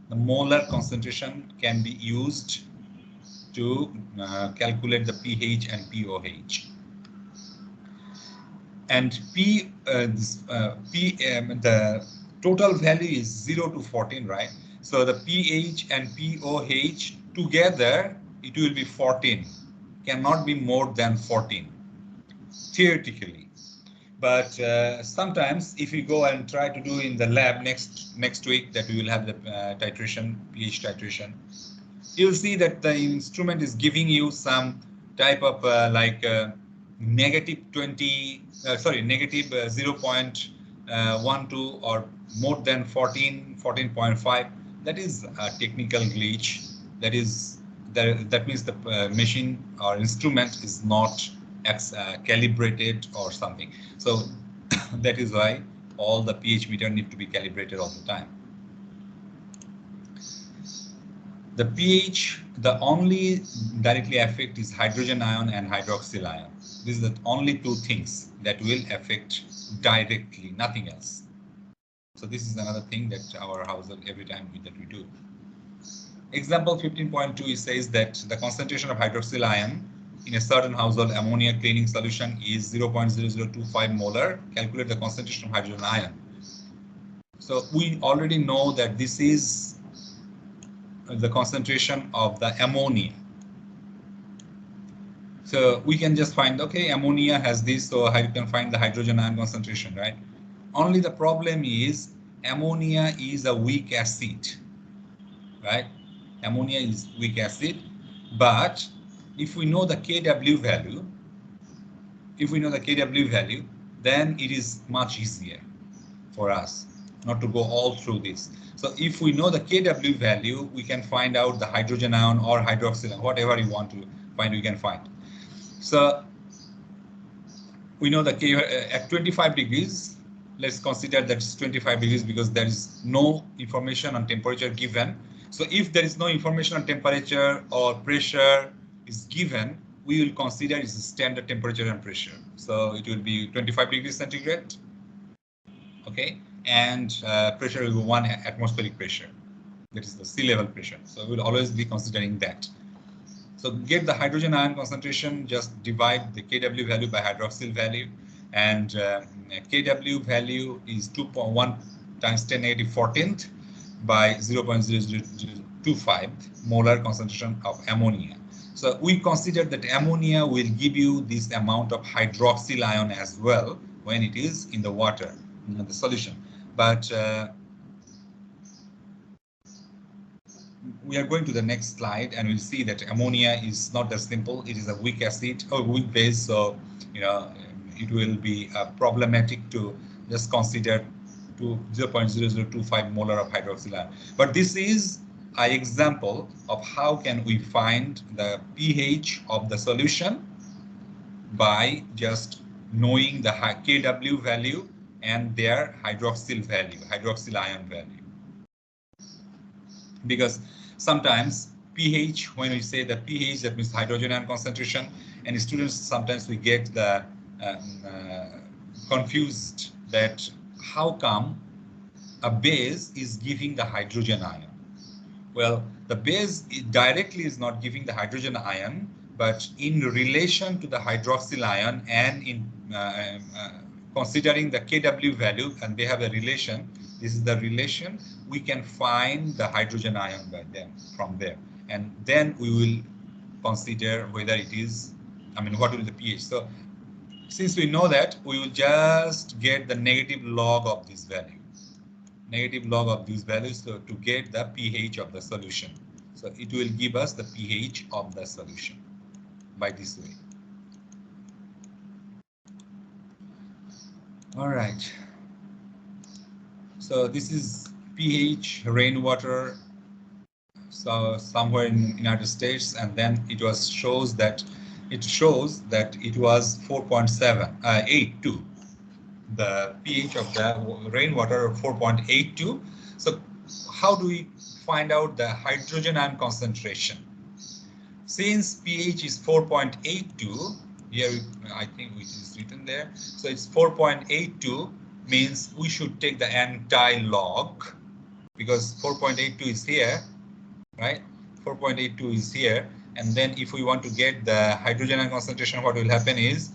the molar concentration can be used to calculate the pH and pOH. And the total value is 0 to 14, right? So the pH and pOH together, it will be 14. Cannot be more than 14, theoretically. But sometimes if we go and try to do in the lab next week, that we will have the titration, pH titration, you'll see that the instrument is giving you some type of negative 0.12 or more than 14, 14.5. That is a technical glitch. That means the machine or instrument is not calibrated or something. So that is why all the pH meter need to be calibrated all the time. The pH, the only directly affect is hydrogen ion and hydroxyl ion. These are the only two things that will affect directly, nothing else. So this is another thing that our household every time that we do. Example 15.2 says that the concentration of hydroxyl ion in a certain household ammonia cleaning solution is 0.0025 molar. Calculate the concentration of hydrogen ion. So we already know that this is the concentration of the ammonia. So we can just find, okay, ammonia has this, so you can find the hydrogen ion concentration, right? Only the problem is ammonia is a weak acid, right? Ammonia is weak acid, but if we know the Kw value, then it is much easier for us not to go all through this. So if we know the Kw value, we can find out the hydrogen ion or hydroxyl ion, whatever you want to find, we can find. So we know the K at 25 degrees, let's consider that it's 25 degrees because there is no information on temperature given. So if there is no information on temperature or pressure is given, we will consider its standard temperature and pressure. So it will be 25 degrees centigrade, okay, and pressure will be 1 atmospheric pressure. That is the sea level pressure. So we'll always be considering that. So get the hydrogen ion concentration, just divide the Kw value by hydroxyl value, and Kw value is 2.1 times 10 negative 14th by 0.0025 molar concentration of ammonia. So we consider that ammonia will give you this amount of hydroxyl ion as well when it is in the water, in the solution. But we are going to the next slide and we'll see that ammonia is not as simple. It is a weak acid or weak base, so it will be problematic to just consider to 0.0025 molar of hydroxyl ion. But this is an example of how can we find the pH of the solution by just knowing the Kw value and their hydroxyl value, hydroxyl ion value. Because sometimes pH, when we say the pH, that means hydrogen ion concentration, and students sometimes we get the confused that how come a base is giving the hydrogen ion. Well, the base directly is not giving the hydrogen ion, but in relation to the hydroxyl ion and in considering the Kw value, and they have a relation. This is the relation. We can find the hydrogen ion by them from there, and then we will consider whether it is, what will be the pH. So since we know that, we will just get the negative log of this value. Negative log of these values to get the pH of the solution. So it will give us the pH of the solution by this way. All right. So this is pH rainwater. So somewhere in United States, and then it shows that it was 4.782. The pH of the rainwater 4.82. So how do we find out the hydrogen ion concentration? Since pH is 4.82, here I think which is written there. So it's 4.82 means we should take the anti-log because 4.82 is here, right? 4.82 is here, and then if we want to get the hydrogen ion concentration, what will happen is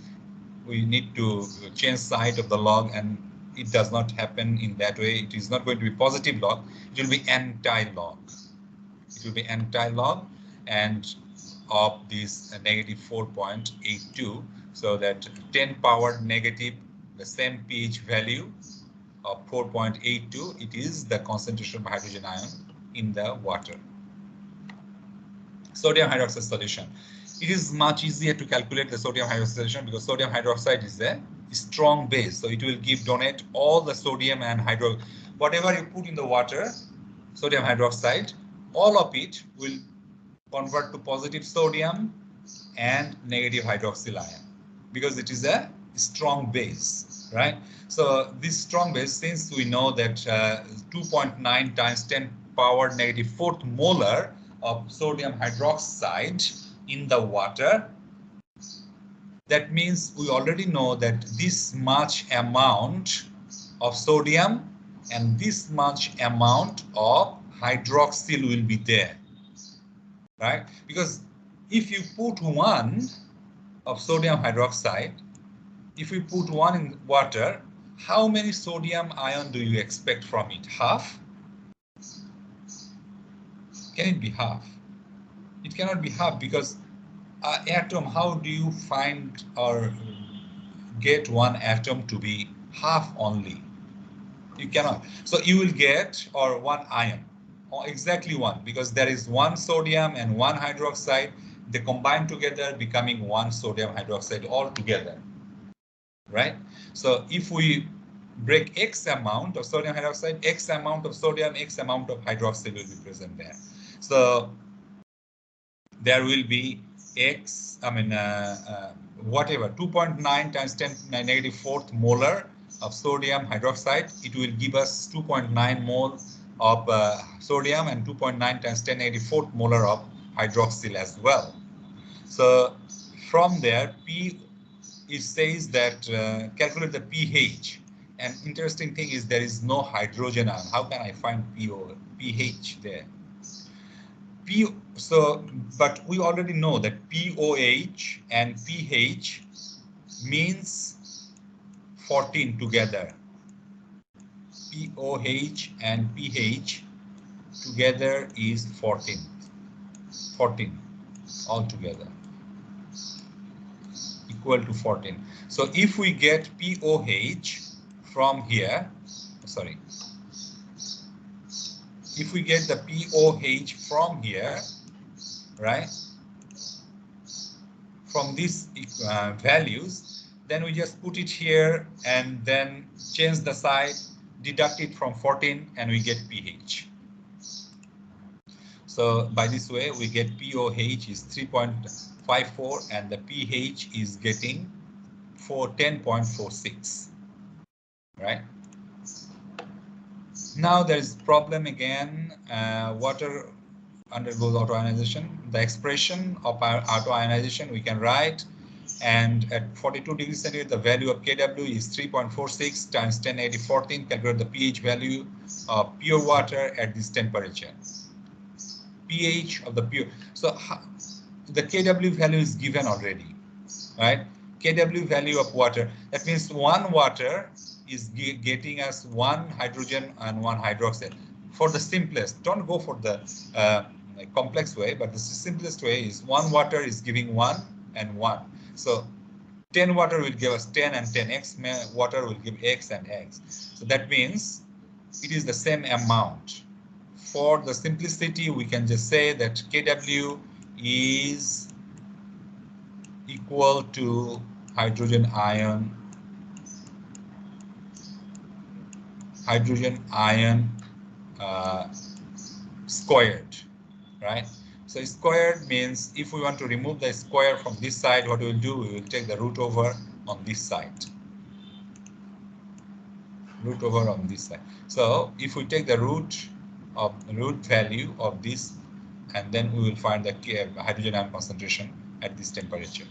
we need to change side of the log, and it does not happen in that way. It is not going to be positive log. It will be anti-log. It will be anti-log and of this negative 4.82. So that 10 power negative, the same pH value of 4.82, it is the concentration of hydrogen ion in the water. Sodium hydroxide solution. It is much easier to calculate the sodium hydroxide solution because sodium hydroxide is a strong base. So it will donate all the sodium and whatever you put in the water, sodium hydroxide, all of it will convert to positive sodium and negative hydroxyl ion because it is a strong base, right? So this strong base, since we know that 2.9 times 10 power negative 4th molar of sodium hydroxide in the water, that means we already know that this much amount of sodium and this much amount of hydroxyl will be there, right? Because if you put 1 of sodium hydroxide, if we put 1 in water, How many sodium ion do you expect from it? Half? Can it be half? It cannot be half because atom, how do you find or get one atom to be half only? You cannot. So you will get, or one ion, or exactly one, because there is one sodium and one hydroxide. They combine together, becoming one sodium hydroxide all together, right? So if we break X amount of sodium hydroxide, X amount of sodium, X amount of hydroxide will be present there. So there will be X, whatever, 2.9 times 10 negative fourth molar of sodium hydroxide. It will give us 2.9 mole of sodium and 2.9 times 10 negative fourth molar of hydroxyl as well. So from there, it says that calculate the pH. And interesting thing is there is no hydrogen ion. How can I find pH there? But we already know that POH and pH means 14 together. POH and pH together is 14. 14 altogether equal to 14. So if we get POH from here, sorry, if we get the POH from here, right, from these values, then we just put it here and then change the side, deduct it from 14, and we get pH. So by this way, we get POH is 3.54 and the pH is getting 10.46, right? Now there is problem again. Water undergoes autoionization. The expression of our autoionization we can write, and at 42 degrees centigrade the value of Kw is 3.46 times 10 to the 14. Calculate the pH value of pure water at this temperature. pH of the pure. So the Kw value is given already, right? Kw value of water. That means one water is getting us one hydrogen and one hydroxide. For the simplest, don't go for the complex way, but the simplest way is one water is giving 1 and 1. So 10 water will give us 10 and 10. X water will give X and X. So that means it is the same amount. For the simplicity, we can just say that Kw is equal to hydrogen ion squared, right? So squared means if we want to remove the square from this side, what we will do, we will take the root over on this side. Root over on this side. So if we take the root value of this, and then we will find the hydrogen ion concentration at this temperature.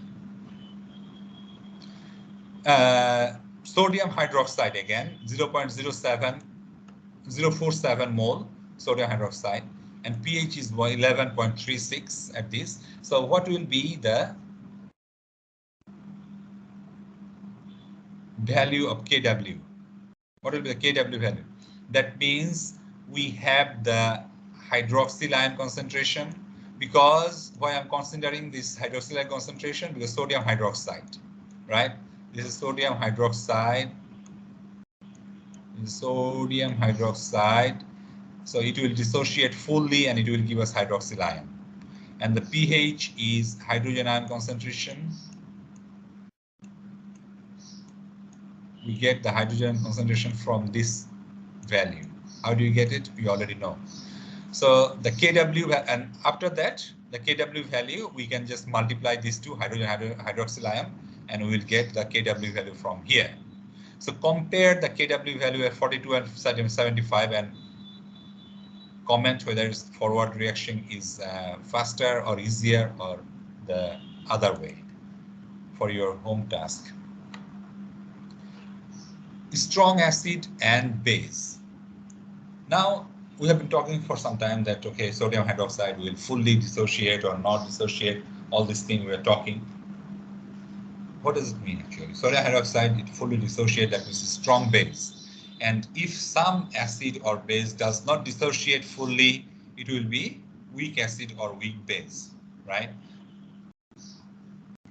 Sodium hydroxide again, 0.047 mole sodium hydroxide, and pH is 11.36 at this. So what will be the value of Kw? What will be the Kw value? That means we have the hydroxyl ion concentration, because why I'm considering this hydroxyl ion concentration, because sodium hydroxide, right? This is sodium hydroxide. Sodium hydroxide. So it will dissociate fully and it will give us hydroxyl ion. And the pH is hydrogen ion concentration. We get the hydrogen concentration from this value. How do you get it? We already know. So the Kw, and after that, the Kw value, we can just multiply these two, hydrogen hydroxyl ion, and we will get the Kw value from here. So compare the Kw value at 42 and 75 and comment whether its forward reaction is faster or easier or the other way for your home task. Strong acid and base. Now we have been talking for some time that okay, sodium hydroxide will fully dissociate or not dissociate, all these things we are talking. what does it mean actually? Sodium hydroxide, it fully dissociates, that means a strong base. And if some acid or base does not dissociate fully, it will be weak acid or weak base, right?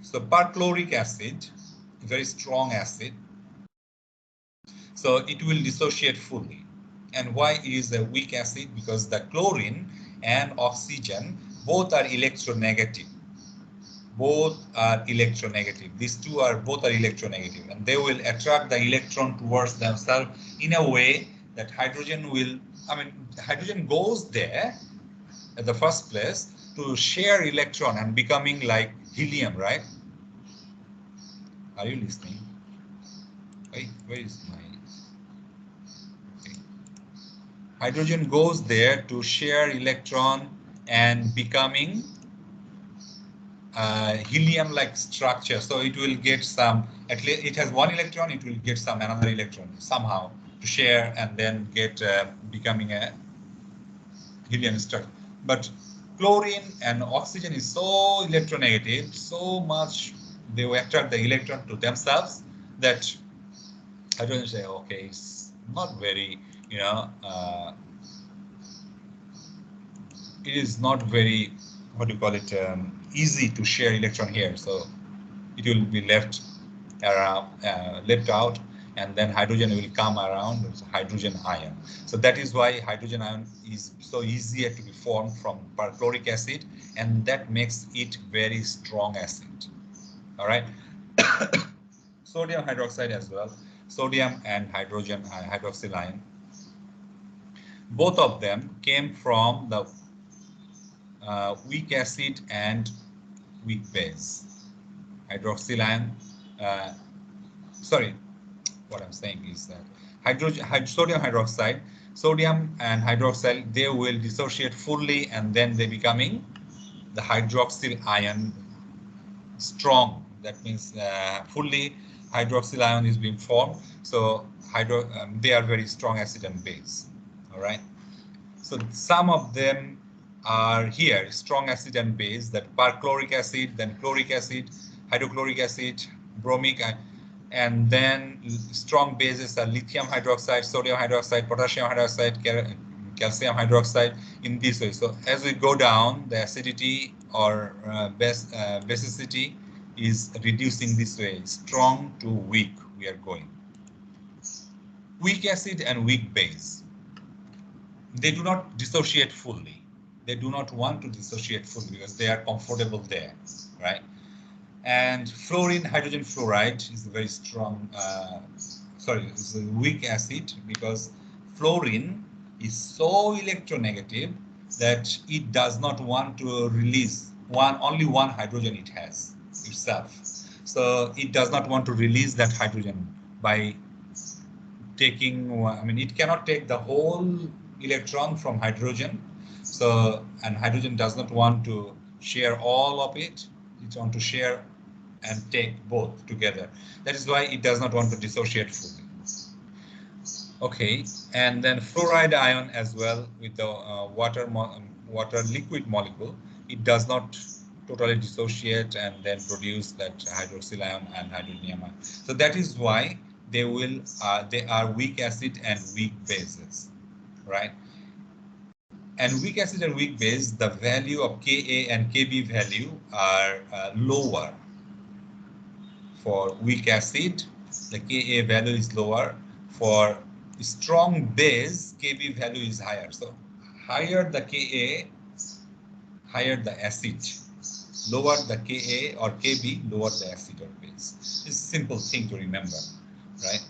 So perchloric acid, very strong acid, so it will dissociate fully. And why it is a weak acid? Because the chlorine and oxygen both are electronegative. Both are electronegative. These two are both are electronegative, and they will attract the electron towards themselves in a way that hydrogen will, hydrogen goes there at the first place to share electron and becoming like helium, right? Are you listening? Wait, where is my... Okay. Hydrogen goes there to share electron and becoming helium-like structure. So it will get some, at least it has one electron, it will get some another electron somehow to share and then get becoming a helium structure. But chlorine and oxygen is so electronegative, so much they will attract the electron to themselves that I don't say, okay, it's not very, it is not very, what do you call it, easy to share electron here. So it will be left around, left out, and then hydrogen will come around as hydrogen ion. So that is why hydrogen ion is so easier to be formed from perchloric acid, and that makes it very strong acid. All right. Sodium hydroxide as well. Sodium and hydrogen hydroxyl ion. Both of them came from the weak acid and weak base. Hydroxyl ion, sorry, what I'm saying is that sodium hydroxide, sodium and hydroxyl, they will dissociate fully and then they becoming the hydroxyl ion strong. That means fully hydroxyl ion is being formed. So they are very strong acid and base. All right. So some of them are here, strong acid and base, that perchloric acid, then chloric acid, hydrochloric acid, bromic, and then strong bases are lithium hydroxide, sodium hydroxide, potassium hydroxide, calcium hydroxide, in this way. So as we go down, the acidity or basicity is reducing this way, strong to weak we are going. Weak acid and weak base, they do not dissociate fully. They do not want to dissociate fully because they are comfortable there, right? And fluorine hydrogen fluoride is a very strong, it's a weak acid because fluorine is so electronegative that it does not want to release only one hydrogen it has itself. So it does not want to release that hydrogen by taking, it cannot take the whole electron from hydrogen. So, and hydrogen does not want to share all of it. It wants to share and take both together. That is why it does not want to dissociate fully. Okay, and then fluoride ion as well with the water liquid molecule. It does not totally dissociate and then produce that hydroxyl ion and hydronium ion. So that is why they are weak acid and weak bases, right? And weak acid and weak base, the value of Ka and Kb value are lower. For weak acid, the Ka value is lower. For strong base, Kb value is higher. So higher the Ka, higher the acid. Lower the Ka or Kb, lower the acid or base. It's a simple thing to remember, right?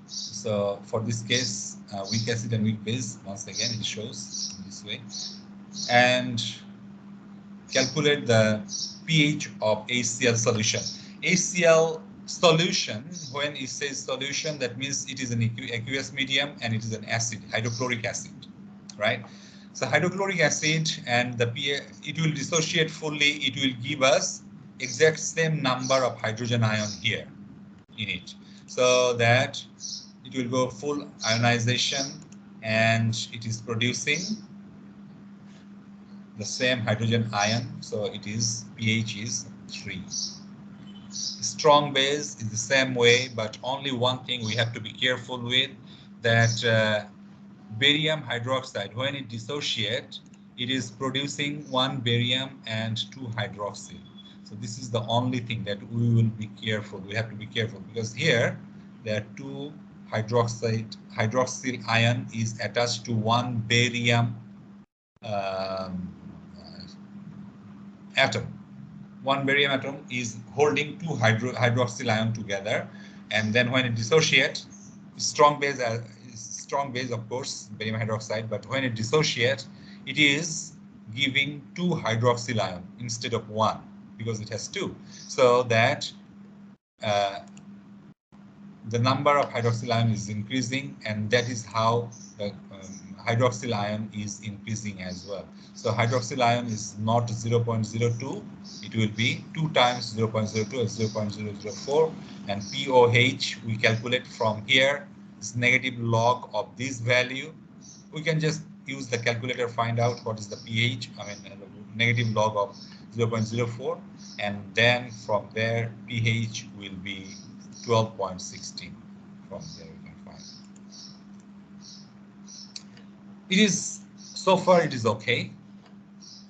So for this case, weak acid and weak base, once again, it shows in this way. And calculate the pH of HCl solution. HCl solution, when it says solution, that means it is an aqueous medium and it is an acid, hydrochloric acid, right? So hydrochloric acid and the pH, it will dissociate fully. It will give us exact same number of hydrogen ion here in it, so that it will go full ionization and it is producing the same hydrogen ion. So it is pH is 3. Strong base is the same way, but only one thing we have to be careful with, that barium hydroxide, when it dissociates, it is producing one barium and two hydroxyl. So this is the only thing that we will be careful. We have to be careful because here there are two hydroxyl ion is attached to one barium atom. One barium atom is holding two hydroxyl ion together, and then when it dissociates, strong base of course, barium hydroxide, but when it dissociates, it is giving two hydroxyl ion instead of one because it has two. So that the number of hydroxyl ion is increasing, and that is how the hydroxyl ion is increasing as well. So hydroxyl ion is not 0.02, it will be 2 times 0.02 as 0.004, and POH we calculate from here is negative log of this value. We can just use the calculator, find out what is the pH, negative log of 0.04, and then from there pH will be 12.16. From there we can find it is, so far it is okay.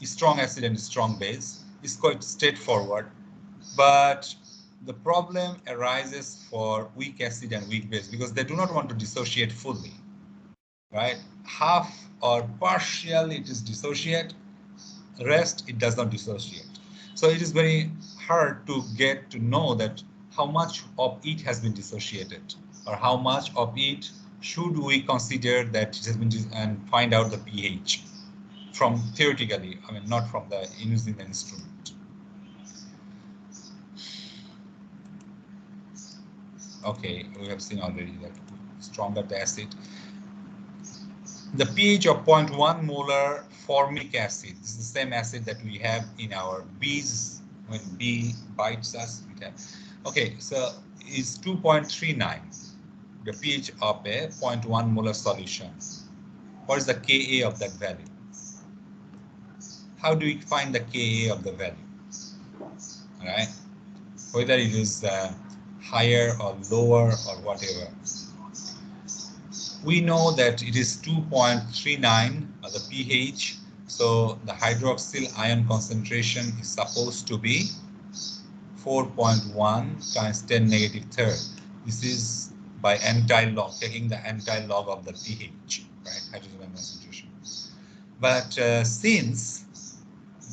Strong acid and strong base is quite straightforward, but the problem arises for weak acid and weak base because they do not want to dissociate fully, right? Half or partial it is dissociate, rest it does not dissociate. So it is very hard to get to know that how much of it has been dissociated or how much of it should we consider that it has been, and find out the pH from theoretically, not from the using the instrument. Okay, we have seen already that stronger the acid. The pH of 0.1 molar formic acid. This is the same acid that we have in our bees when bee bites us. Okay, so is 2.39. The pH of a 0.1 molar solution. What is the Ka of that value? How do we find the Ka of the value? All right, whether it is higher or lower or whatever. We know that it is 2.39 the pH, so the hydroxyl ion concentration is supposed to be 4.1 times 10 negative third. This is by anti-log, taking the anti-log of the pH, right? Hydrogen ion concentration. But since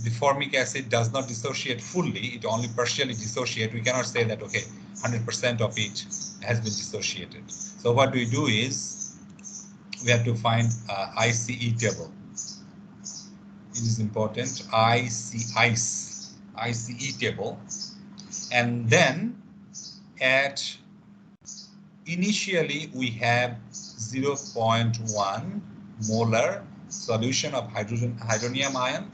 the formic acid does not dissociate fully, it only partially dissociates, we cannot say that, okay, 100% of it has been dissociated. So what we do is, we have to find ICE table. It is important, ICE table. And then at initially we have 0.1 molar solution of hydrogen ion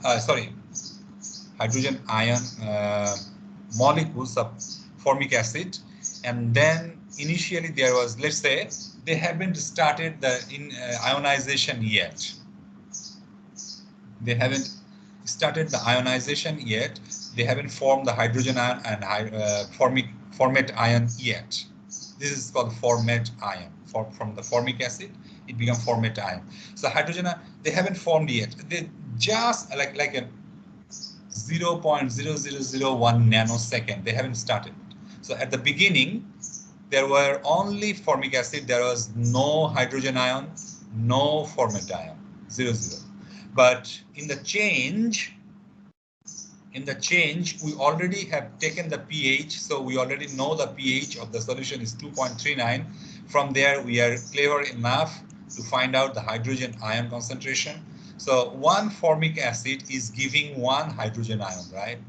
molecules of formic acid, and then initially there was, let's say, they haven't started the ionization yet. They haven't started the ionization yet. They haven't formed the hydrogen ion and formate ion yet. This is called formate ion. From the formic acid, it becomes formate ion. So hydrogen ion, they haven't formed yet. They just like a 0.0001 nanosecond. They haven't started. So at the beginning, there were only formic acid. There was no hydrogen ion, no formate ion, 0, 0. But in the change, we already have taken the pH. So we already know the pH of the solution is 2.39. From there, we are clever enough to find out the hydrogen ion concentration. So one formic acid is giving one hydrogen ion, right?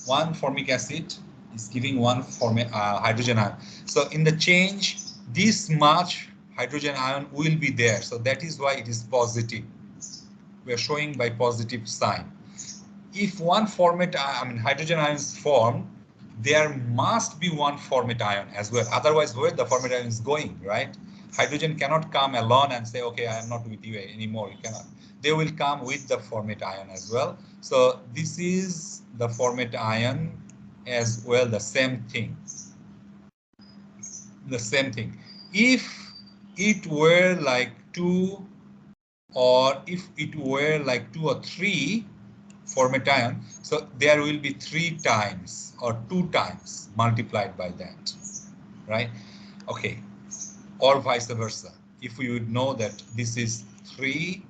One formic acid is giving one hydrogen ion. So in the change, this much hydrogen ion will be there. So that is why it is positive. We are showing by positive sign. If one hydrogen ion is formed, there must be one formate ion as well. Otherwise, where the formate ion is going, right? Hydrogen cannot come alone and say, okay, I am not with you anymore. You cannot. They will come with the formate ion as well. So this is the formate ion as well the same thing. The same thing. If it were like 2, or if it were like 2 or 3 for methionine, so there will be 3 times or 2 times multiplied by that, right? Okay, or vice versa. If we would know that this is 3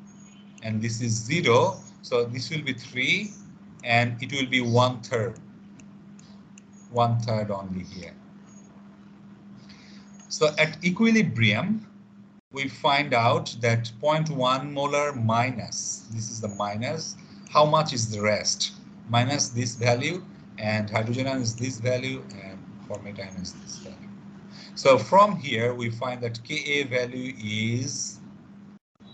and this is 0, so this will be 3 and it will be 1/3 only here. So at equilibrium, we find out that 0.1 molar minus, this is the minus, how much is the rest? Minus this value, and hydrogen ion is this value, and format ion is this value. So from here, we find that Ka value is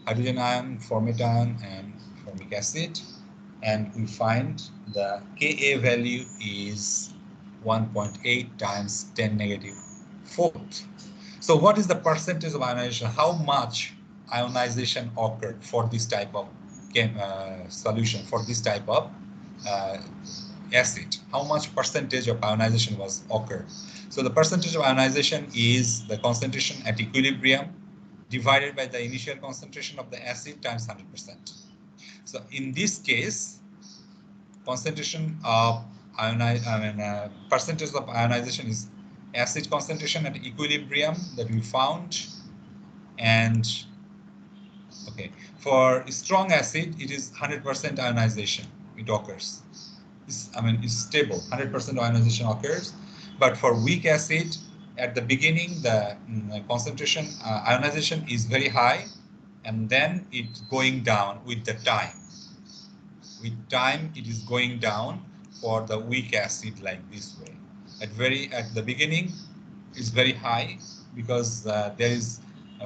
hydrogen ion, format ion, and formic acid. And we find the Ka value is 1.8 times 10⁻⁴. So what is the percentage of ionization? How much ionization occurred for this type of solution, for this type of acid? How much percentage of ionization was occurred? So the percentage of ionization is the concentration at equilibrium divided by the initial concentration of the acid times 100%. So in this case, concentration of percentage of ionization is acid concentration at equilibrium that we found. And okay, for strong acid, it is 100% ionization. It occurs. It's stable. 100% ionization occurs. But for weak acid, at the beginning, the concentration ionization is very high, and then it's going down with the time. With time, it is going down for the weak acid like this way. At the beginning, it's very high because there is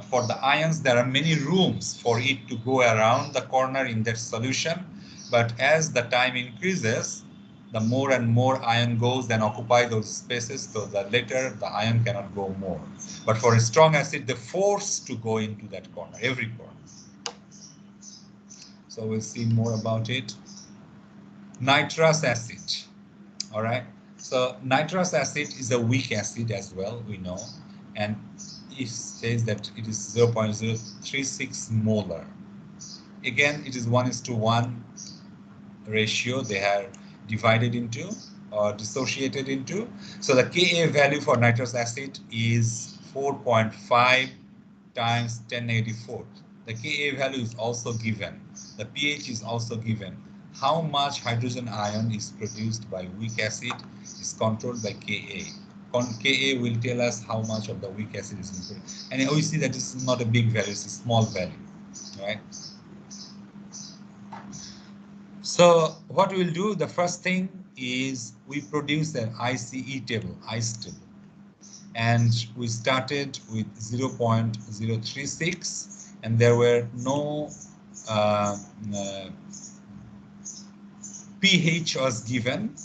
for the ions there are many rooms for it to go around the corner in that solution. But as the time increases, the more and more ion goes and occupy those spaces, so that later the ion cannot go more. But for a strong acid, they're forced to go into that corner, every corner. So we'll see more about it. Nitrous acid. All right. So nitrous acid is a weak acid as well, we know, and it says that it is 0.036 molar. Again, it is 1:1 ratio they are divided into or dissociated into. So the Ka value for nitrous acid is 4.5 times 10⁻⁴. The Ka value is also given. The pH is also given. How much hydrogen ion is produced by weak acid is controlled by Ka. Ka will tell us how much of the weak acid is included. And we see that this is not a big value, it's a small value, right? So what we'll do, the first thing is we produce an ICE table, ICE table. And we started with 0.036, and there were no pH was given.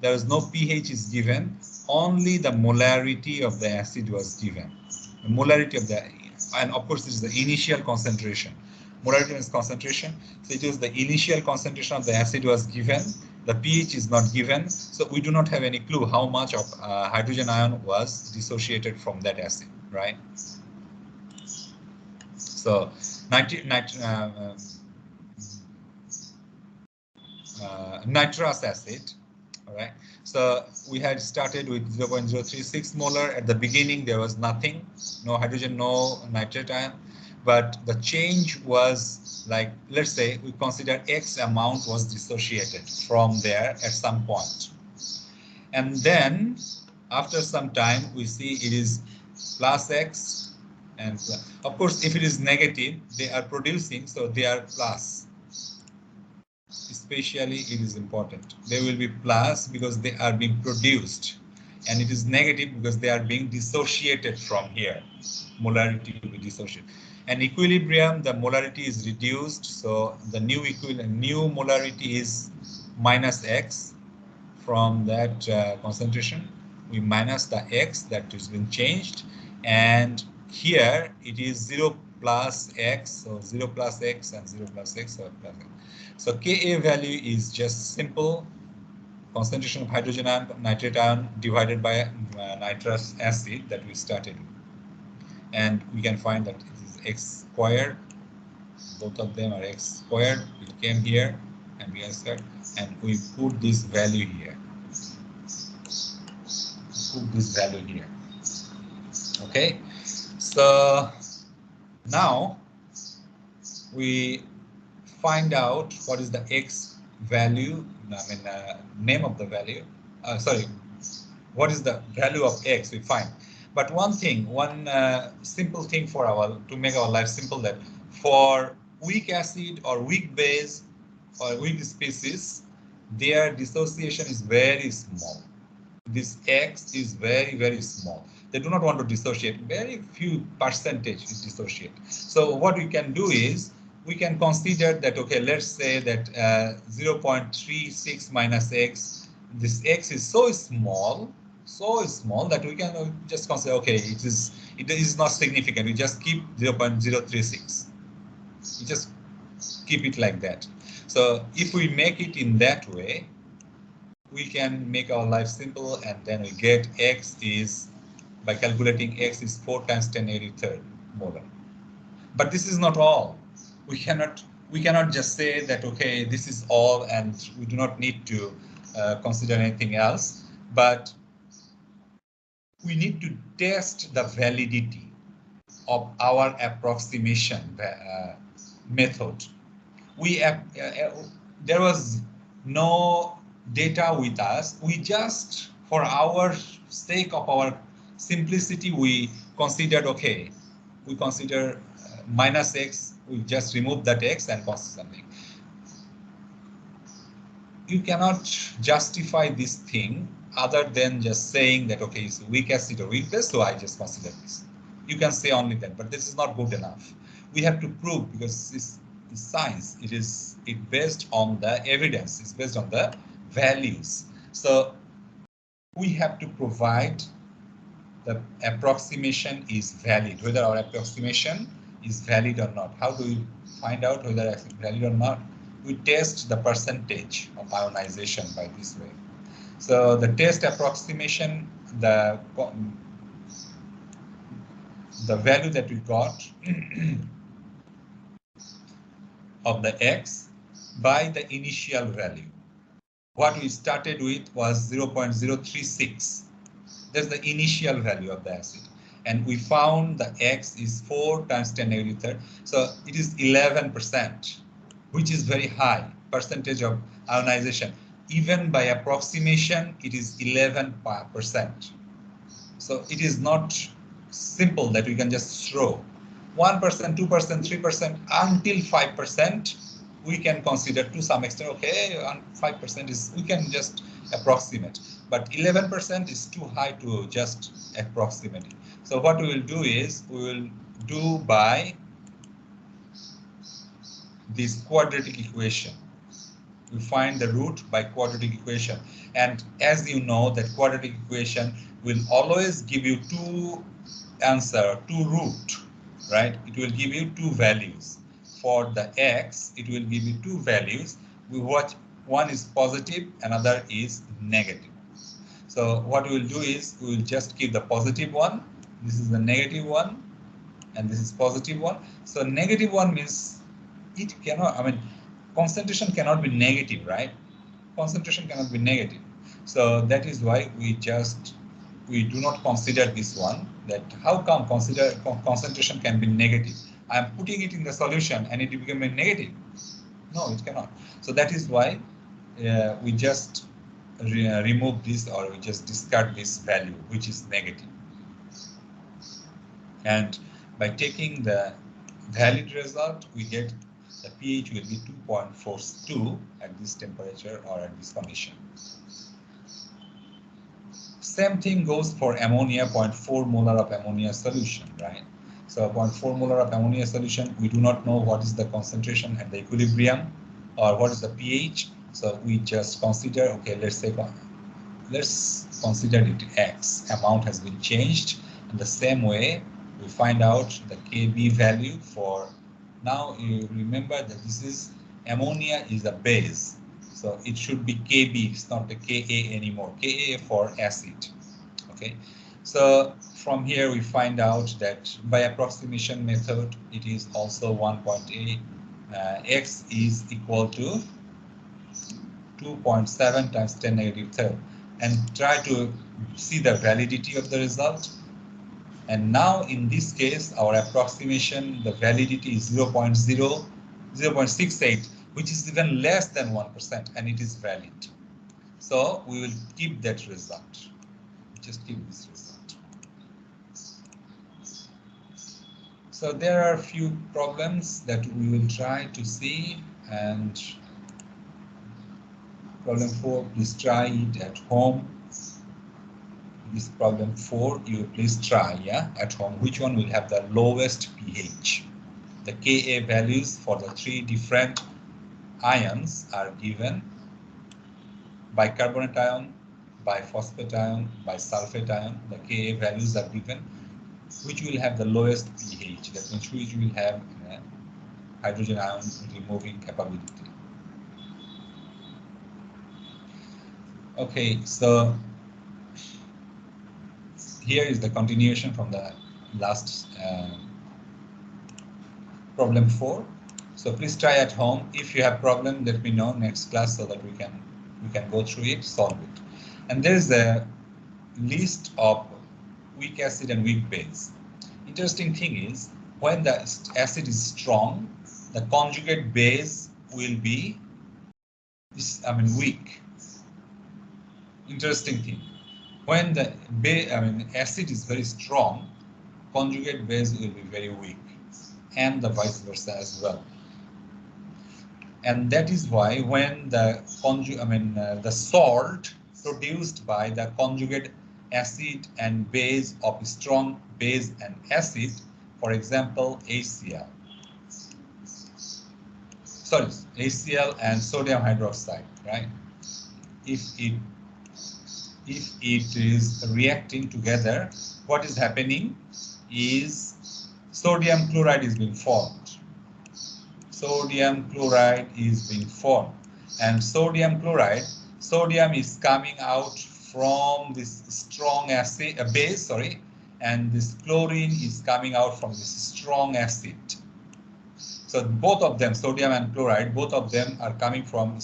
There was no pH is given. Only the molarity of the acid was given. The molarity of the, and of course, this is the initial concentration. Molarity means concentration. So it is the initial concentration of the acid was given. The pH is not given. So we do not have any clue how much of hydrogen ion was dissociated from that acid, right? So nitrous acid. All right. So we had started with 0.036 molar. At the beginning, there was nothing, no hydrogen, no nitrate ion. But the change was like, let's say we consider X amount was dissociated from there at some point. And then after some time, we see it is plus X. And of course, if it is negative, they are producing, so they are plus. Especially it is important. They will be plus because they are being produced, and it is negative because they are being dissociated from here. Molarity will be dissociated. And equilibrium, the molarity is reduced, so the new molarity is minus X. From that concentration, we minus the X that has been changed, and here it is 0 plus X, so 0 plus X and 0 plus X or plus X. So Ka value is just simple concentration of hydrogen ion, nitrate ion divided by nitrous acid that we started with. And we can find that it is x squared. Both of them are x squared. It came here and we squared, and we put this value here. Put this value here. Okay, so now we find out what is the x value. I mean, name of the value. Sorry, what is the value of x? We find. But one thing, one simple thing for to make our life simple, that for weak acid or weak base or weak species, their dissociation is very small. This x is very, very small. They do not want to dissociate. Very few percentage is dissociate. So what we can do is, we can consider that, okay, let's say that 0.36 minus x, this x is so small that we can just consider, okay, it is not significant. We just keep 0.036. We just keep it like that. So if we make it in that way, we can make our life simple, and then we get x is, by calculating x is 4 times 10 to the 3rd molar. But this is not all. We cannot just say that, okay, this is all and we do not need to consider anything else, but we need to test the validity of our approximation method. There was no data with us. We just, for our sake of our simplicity, we considered, okay, we consider minus x, we just remove that x and consider something. You cannot justify this thing other than just saying that, okay, it's weak acid or weak base, so I just consider this. You can say only that, but this is not good enough. We have to prove, because it's science, it's based on the evidence, it's based on the values. So we have to provide the approximation is valid, whether our approximation is valid or not. How do we find out whether it's valid or not? We test the percentage of ionization by this way. So the test approximation, the value that we got of the x by the initial value. What we started with was 0.036. That's the initial value of the acid. And we found the x is 4 times 10 to the 3rd. So it is 11%, which is very high percentage of ionization. Even by approximation, it is 11%. So it is not simple that we can just throw 1%, 2%, 3%, until 5%. We can consider to some extent, okay, 5% is, we can just approximate, but 11% is too high to just approximate it. So what we will do is, we will do by this quadratic equation. We find the root by quadratic equation. And as you know, that quadratic equation will always give you two root, right? It will give you two values. For the x, it will give you two values. One is positive, another is negative. So what we will do is, we will just keep the positive one. This is the negative one, and this is positive one. So negative one means it cannot, I mean, concentration cannot be negative, right? Concentration cannot be negative. So that is why we do not consider this one, that how come concentration can be negative? I am putting it in the solution and it became a negative. No, it cannot. So that is why we just remove this, or we just discard this value, which is negative. And by taking the valid result, we get the pH will be 2.42 at this temperature or at this condition. Same thing goes for ammonia, 0.4 molar of ammonia solution, right? So 0.4 molar of ammonia solution, we do not know what is the concentration at the equilibrium or what is the pH. So we just consider, okay, let's consider it X. Amount has been changed. In the same way, we find out the Kb value for, now you remember that this is ammonia is a base. So it should be Kb, it's not the Ka anymore. Ka for acid. Okay. So from here we find out that by approximation method, it is also 1.8. X is equal to 2.7 times 10 negative third, and try to see the validity of the result. And now in this case, our approximation, the validity is 0.68, which is even less than 1%, and it is valid. So we will keep that result. Just keep this result. So there are a few problems that we will try to see, and problem 4, please try it at home. This problem 4, you please try, yeah, at home. Which one will have the lowest pH? The Ka values for the 3 different ions are given: bicarbonate ion, biphosphate ion, bisulfate ion. The Ka values are given. Which will have the lowest pH? That means which will have hydrogen ion removing capability. Okay, so here is the continuation from the last problem 4. So please try at home. If you have problem, let me know next class so that we can go through it, solve it. And there is a list of weak acid and weak base. Interesting thing is, when the acid is strong, the conjugate base will be, weak. Interesting thing. When the acid is very strong, conjugate base will be very weak, and the vice versa as well. And that is why when the the salt produced by the conjugate acid and base of strong base and acid, for example, HCl and sodium hydroxide, right? If it is reacting together, what is happening is sodium chloride is being formed. Sodium chloride is being formed, and sodium is coming out from this strong acid base, and this chlorine is coming out from this strong acid. So both of them, sodium and chloride, both of them are coming from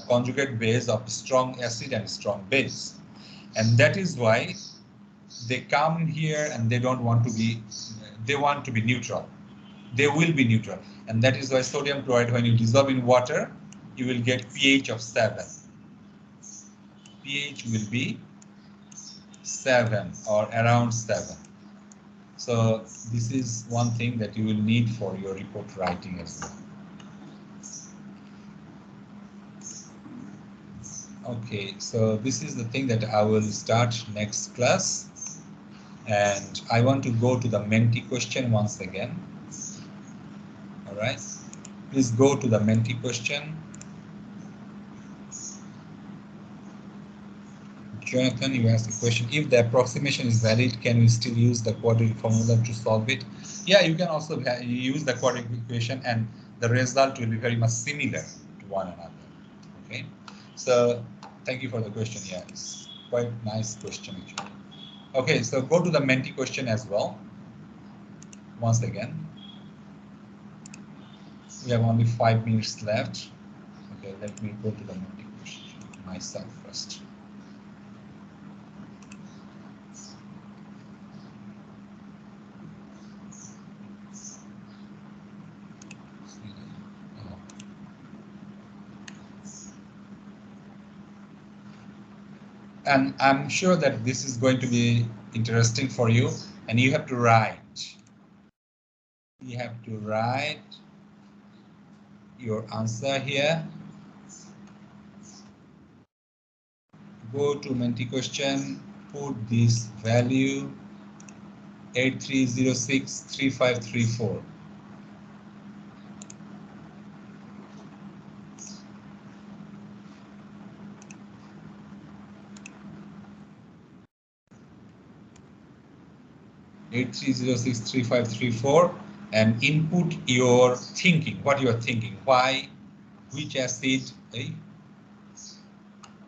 conjugate base of strong acid and strong base. And that is why they come here and they don't want to be, they want to be neutral. They will be neutral. And that is why sodium chloride, when you dissolve in water, you will get pH of 7. pH will be 7 or around 7. So this is one thing that you will need for your report writing as well. Okay, so this is the thing that I will start next class. And I want to go to the Menti question once again. All right, please go to the Menti question. Jonathan, you asked a question. If the approximation is valid, can we still use the quadratic formula to solve it? Yeah, you can also use the quadratic equation, and the result will be very much similar to one another. Okay, so thank you for the question. Yeah, it's quite nice question actually. Okay, so go to the Menti question as well. Once again, we have only 5 minutes left. Okay, let me go to the Menti question myself first. And I'm sure that this is going to be interesting for you, and you have to write. You have to write your answer here. Go to Menti question, put this value 83063534. And input your thinking, what you are thinking, why, which acid,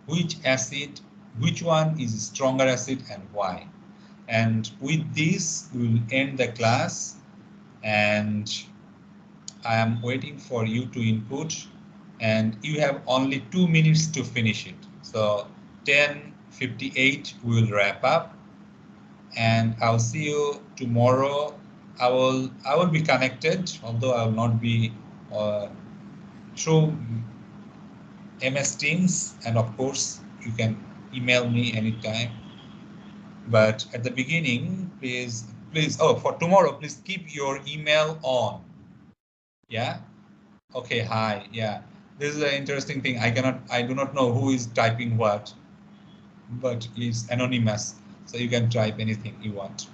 which acid, which one is stronger acid and why. And with this, we will end the class, and I am waiting for you to input, and you have only 2 minutes to finish it. So 10:58 we will wrap up, and I'll see you tomorrow. I will be connected, although I will not be through MS Teams, and of course you can email me anytime. But at the beginning, please, oh, for tomorrow, please keep your email on. Yeah. Okay. Hi. Yeah. This is an interesting thing. I do not know who is typing what, but it's anonymous, so you can type anything you want.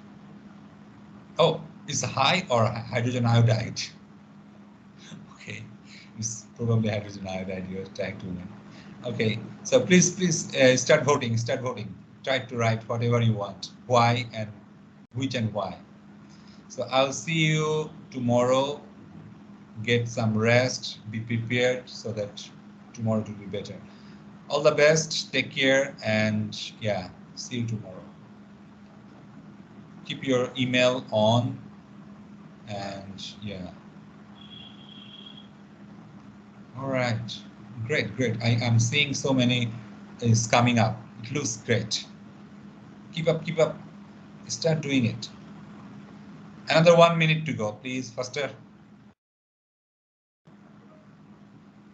Oh, it's high or hydrogen iodide? Okay, it's probably hydrogen iodide you're trying to win. Okay, so please start voting. Start voting. Try to write whatever you want. Why and which and why. So I'll see you tomorrow. Get some rest. Be prepared so that tomorrow will be better. All the best. Take care, and yeah, see you tomorrow. Keep your email on, and yeah. All right. Great. I am seeing so many is coming up. It looks great. Keep up. Start doing it. Another 1 minute to go, please. Faster.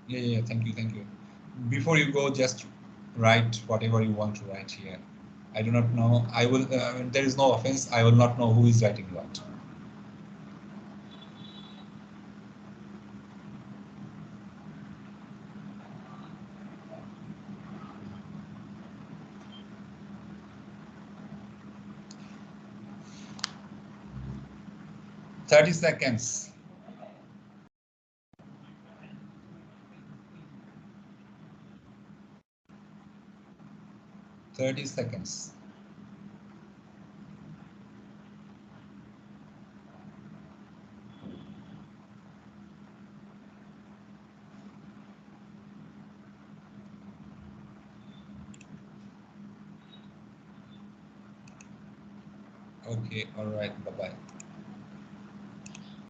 Yeah. Thank you. Before you go, just write whatever you want to write here. I do not know. I will. There is no offense. I will not know who is writing what. 30 seconds. 30 seconds. Okay. All right. Bye bye.